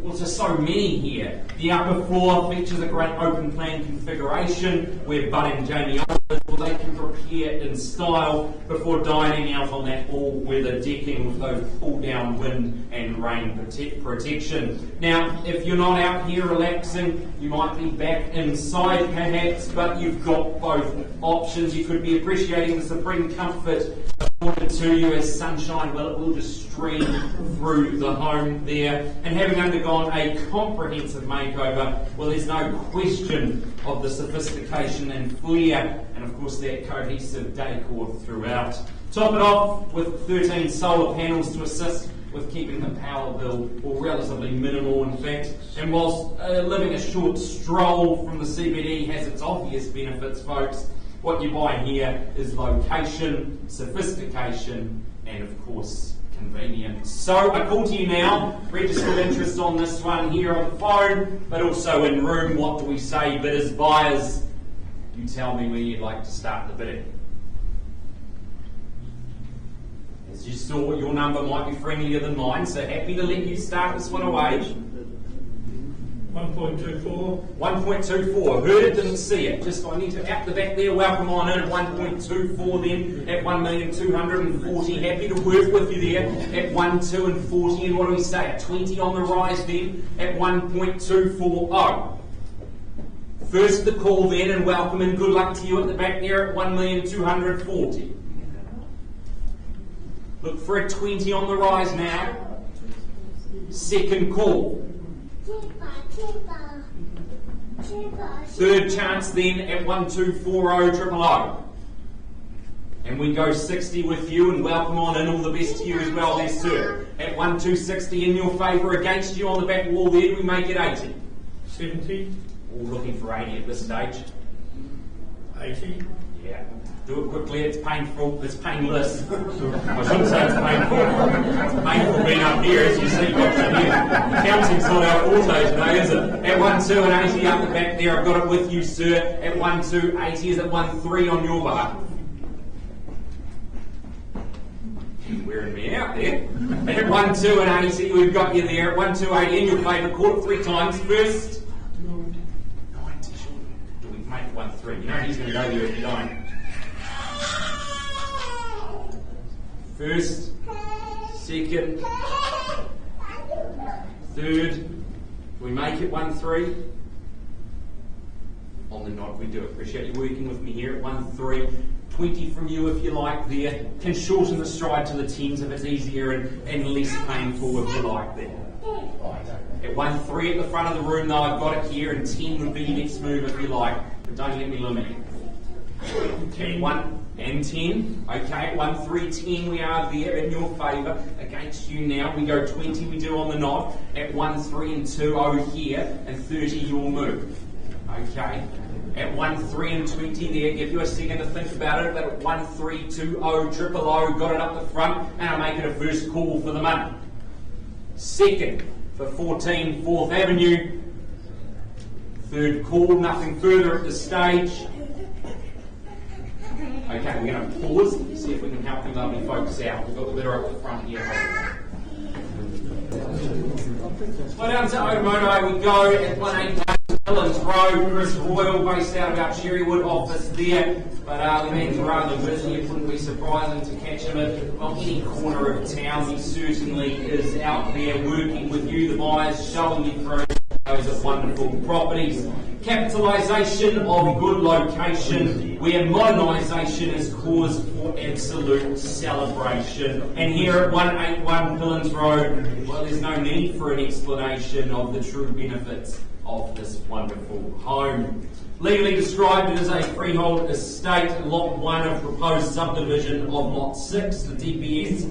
to so many here. The upper floor features a great open plan configuration where Bud and Jamie owners, well, they can prepare in style before dining out on that all-weather decking with those pull-down wind and rain protection. Now, if you're not out here relaxing, you might be back inside perhaps, but you've got both options. You could be appreciating the supreme comfort afforded to you as sunshine, well, it will just stream through the home there. And having undergone a comprehensive makeover, well, there's no question of the sophistication and flair, and of course that cohesive decor throughout. Top it off with 13 solar panels to assist with keeping the power bill relatively minimal in fact. And whilst living a short stroll from the CBD has its obvious benefits folks, what you buy here is location, sophistication, and of course convenience. So I call to you now, registered interest on this one here on the phone, but also in room. What do we say, bidders, buyers? You tell me where you'd like to start the bidding. As you saw, your number might be friendlier than mine, so happy to let you start this one away. 1.24. 1.24. Heard it, didn't see it. Just I need to out the back there. Welcome on in at 1.24 then at 1,240,000. Happy to work with you there at 1,240. And what do we say? A 20 on the rise then at 1.240. First the call then, and welcome and good luck to you at the back there at 1,240,000. Look for a 20 on the rise now. Second call. Third chance then at 1,240,000. And we go 60 with you, and welcome on in. All the best to you as well there, sir. At 1,260 in your favour. Against you on the back wall there, do we make it 80? 70. All looking for 80 at this stage. 80. Yeah. Do it quickly, it's painful, it's painless. I shouldn't say it's painful. It's painful being up here, as you see. Counting's not our forte today, is it? At 1,280 up the back there, I've got it with you, sir. At 1,280, is it 1,3 on your behalf? You're wearing me out there. At 1,280, we've got you there. At 1,280 in your favour, call it 3 times. First, 90. Do we make it 1,3? You know he's going to go there if you don't. First, second, third. We make it 1,3. On the nod, we do. Appreciate you working with me here at 1,3. 20 from you if you like there. Can shorten the stride to the 10s if it's easier and less painful if you like there. At 1,3 at the front of the room though, I've got it here, and 10 would be your next move if you like. But don't let me limit you. 1 and 10. Okay, at 1,310 we are there in your favour. Against you now, we go 20, we do on the nod. At 1,320 here, and 30 your move. Okay. At 1,320 there, give you a second to think about it, but at 1,320, 000, got it up the front, and I make it a first call for the money. Second, for 14 4th Avenue. Third call, nothing further at this stage. Okay, we're going to pause, see if we can help the lovely folks out. We've got the bidder up the front here. Well, down to Otamoto we go at 188 Millers Road. Chris Royal, based out of our Cherrywood office there. But the man's rather busy. It wouldn't be surprising to catch him at any corner of town. He certainly is out there working with you, the buyers, showing you through those are wonderful properties. Capitalisation of good location, where modernisation is cause for absolute celebration. And here at 181 Pillins Road, well, there's no need for an explanation of the true benefits of this wonderful home. Legally described, it is a freehold estate, Lot 1 of proposed subdivision of Lot 6, the DPS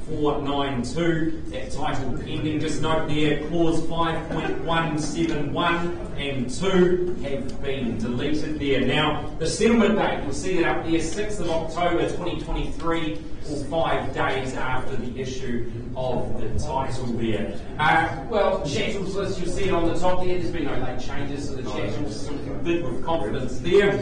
492. That title pending. Just note there, clause 5.171 and 2 have been deleted there. Now, the settlement date, you'll see that up there, 6th of October 2023, or 5 days after the issue of the title there. Well, chattels list, you'll see it on the top there. There's been no late changes, so the chattels still can bid with confidence there.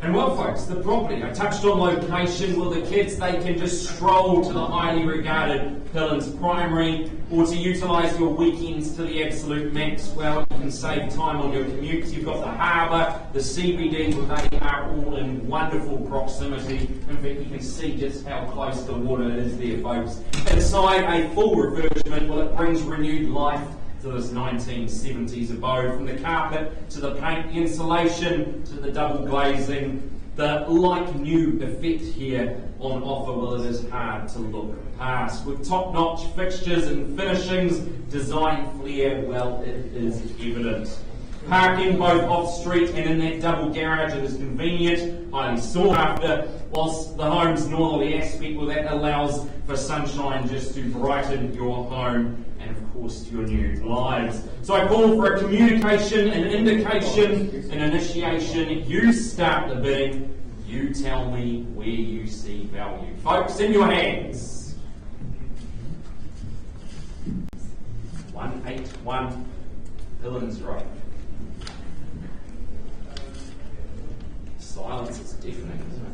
And well, folks, the property, I touched on location. Well, the kids, they can just stroll to the highly regarded Pillins Primary, or to utilise your weekends to the absolute max. Well, you can save time on your commutes. You've got the harbour, the CBD, well, they are all in wonderful proximity. In fact, you can see just how close the water is there, folks. Inside, a full refurbishment, well, it brings renewed life to this 1970s abode, from the carpet to the paint, the insulation to the double glazing, the like-new effect here on offer. Well, it is hard to look past. With top-notch fixtures and finishings, design flair, well, it is evident. Parking both off-street and in that double garage, it is convenient, highly sought after, whilst the home's northerly aspect, well, that allows for sunshine just to brighten your home and, of course, your new lives. So I call for a communication, an indication, an initiation. You start the bidding. You tell me where you see value. Folks, in your hands. 181 Pillins Road. Silence is deafening, isn't it?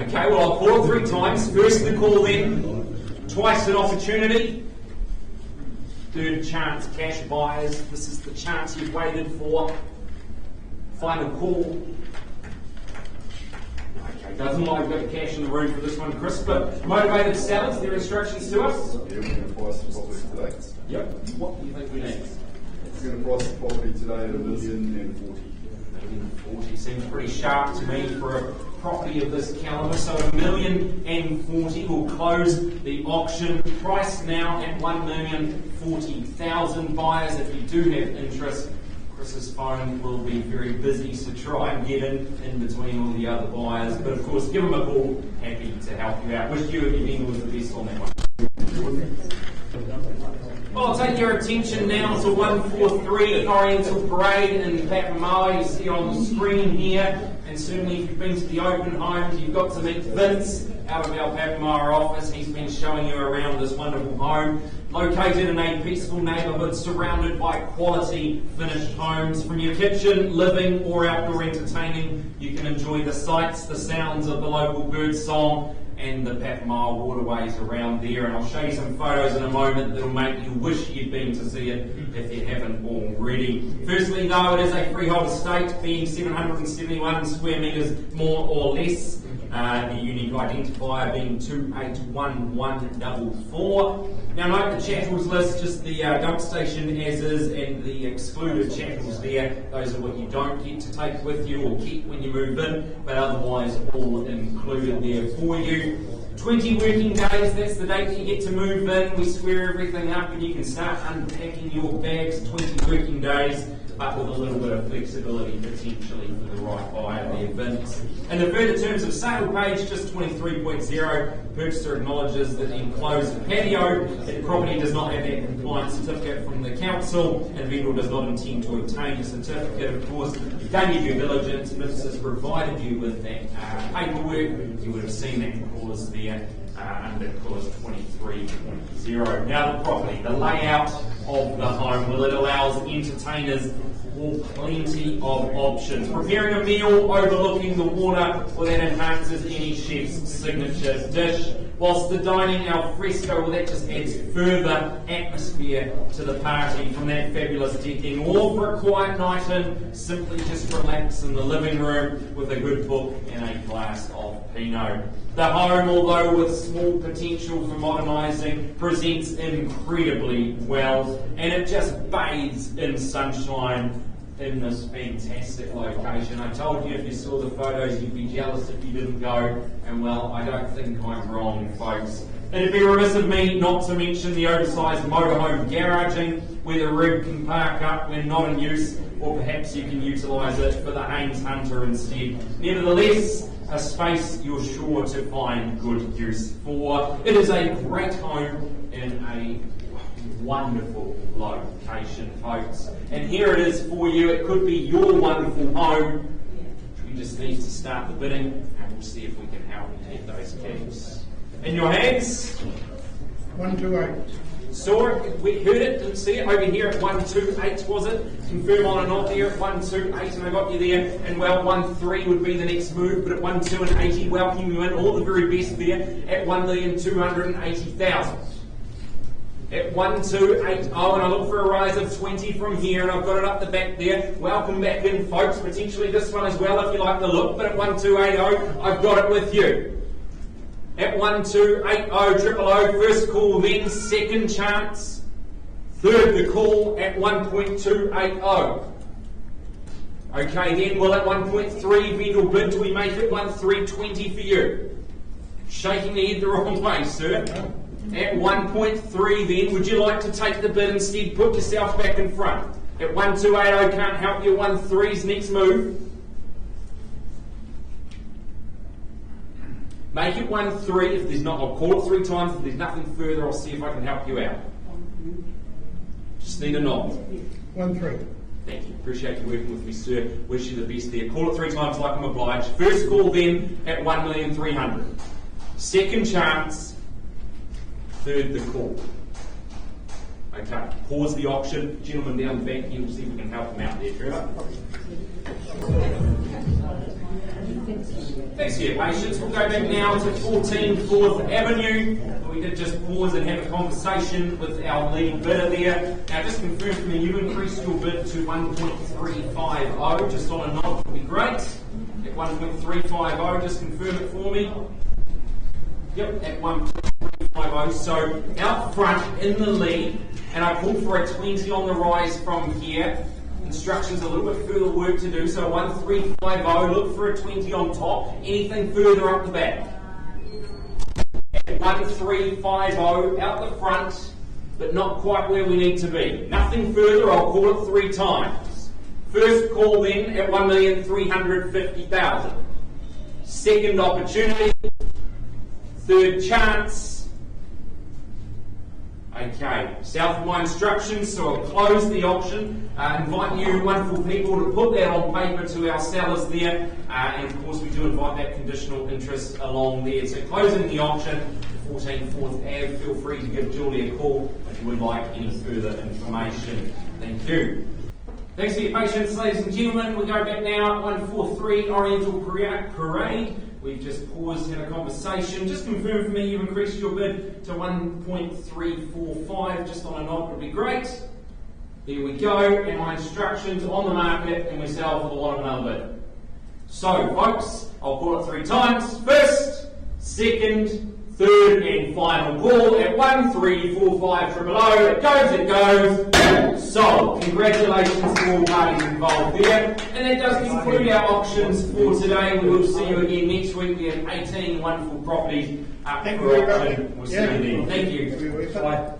Okay, well, I'll call it 3 times. First the call then, twice an opportunity. Third chance, cash buyers. This is the chance you've waited for. Final call. Okay, doesn't look like we've got the cash in the room for this one, Chris, but motivated sellers, their instructions to us? Yeah, we're going to price the property today. Yep. What do you think we need? We're going to price the property today at $1,040,000. 40 seems pretty sharp to me for a property of this calibre. So $1,040,000 will close the auction. Price now at $1,040,000. Buyers, if you do have interest, Chris's phone will be very busy, so try and get in between all the other buyers. But of course, give them a call. Happy to help you out. Wish you and your vendors the best on that one. Well, I'll take your attention now to 143 Oriental Parade in Papamoa. You see on the screen here, and certainly if you've been to the open homes, you've got to meet Vince out of our Papamoa office. He's been showing you around this wonderful home, located in a peaceful neighbourhood surrounded by quality finished homes. From your kitchen, living or outdoor entertaining, you can enjoy the sights, the sounds of the local bird song and the Papamoa waterways around there. And I'll show you some photos in a moment that'll make you wish you'd been to see it if you haven't already. Firstly, though, it is a freehold estate, being 771 square metres more or less. The unique identifier being 281144. Now note the chattels list, just the dump station as is, and the excluded chattels there. Those are what you don't get to take with you or keep when you move in, but otherwise all included there for you. 20 working days, that's the date you get to move in. We square everything up and you can start unpacking your bags. 20 working days, but with a little bit of flexibility potentially for the right buyer there, Vince. And the further terms of sale page, just 23.0, purchaser acknowledges that the enclosed patio, the property does not have that compliance certificate from the council, and the vendor does not intend to obtain a certificate. Of course, you've done your due diligence, Vince has provided you with that paperwork. You would have seen that clause there under clause 23.0. Now the property, the layout of the home, well, it allows entertainers all plenty of options. Preparing a meal overlooking the water, well, that enhances any chef's signature dish. Whilst the dining al fresco, well, that just adds further atmosphere to the party from that fabulous decking. Or for a quiet night in, simply just relax in the living room with a good book and a glass of Pinot. The home, although with small potential for modernising, presents incredibly well, and it just bathes in sunshine in this fantastic location. I told you if you saw the photos you'd be jealous if you didn't go, and well, I don't think I'm wrong, folks. It'd be remiss of me not to mention the oversized motorhome garaging, where the rig can park up when not in use, or perhaps you can utilise it for the Haynes Hunter instead. Nevertheless, a space you're sure to find good use for. It is a great home in a wonderful location, folks. And here it is for you. It could be your wonderful home. We just need to start the bidding, and we'll see if we can help you get those keys. In your hands. 128. Saw it, we heard it, didn't see it. Over here at 128, was it? Confirm on or not there at 128, and I got you there. And well, 13 would be the next move, but at 1,280, welcome you in. All the very best there at 1,280,000. At 1,280, and I look for a rise of 20 from here, and I've got it up the back there. Welcome back in, folks. Potentially this one as well, if you like the look. But at 1,280, I've got it with you. At 1,280, 000, first call then, second chance. Third the call at 1.280. Okay then, well at 1.3 vendor bid, do we make it 1,320 for you? Shaking the head the wrong way, sir. At 1.3 then, would you like to take the bid instead? Put yourself back in front. At 1,280, can't help you, 1.3's next move. Make it 1.3. If there's not, I'll call it 3 times. If there's nothing further, I'll see if I can help you out. Just need a nod. 1.3. Thank you. Appreciate you working with me, sir. Wish you the best there. Call it 3 times like I'm obliged. First call then at 1,300,000. Second chance. Third the call. Okay. Pause the auction. Gentleman down the back here, we'll see if we can help him out there, Trevor. Thanks for your patience. We'll go back now to 14 4th Avenue. We did just pause and have a conversation with our lead bidder there. Now, just confirm for me, you increased your bid to 1.350. Just on a nod would be great. At 1.350, just confirm it for me. Yep, at 1.350. So, out front in the lead, and I called for a 20 on the rise from here. Instructions a little bit further work to do, so 1.350, look for a 20 on top. Anything further up the back? At 1.350, out the front, but not quite where we need to be. Nothing further, I'll call it 3 times. First call then at 1,350,000. Second opportunity. Third chance. Okay, south of my instructions, so I'll close the auction. Invite you wonderful people to put that on paper to our sellers there, and of course we do invite that conditional interest along there. So closing the auction, 14 4th Ave, feel free to give Julie a call if you would like any further information. Thank you. Thanks for your patience, ladies and gentlemen. We go back now at 143 Oriental Parade. We've just paused, had a conversation. Just confirm for me you increased your bid to 1.345. Just on a nod would be great. There we go. And my instructions on the market, and we sell for the lot of another bid. So, folks, I'll call it 3 times. First, second, third, and final call at 1.345 It goes. Sold. Congratulations to all parties involved there. And that does conclude our auctions for today. We will see you again next week. We have 18 wonderful properties up for auction. We'll see you then. Thank you. Bye.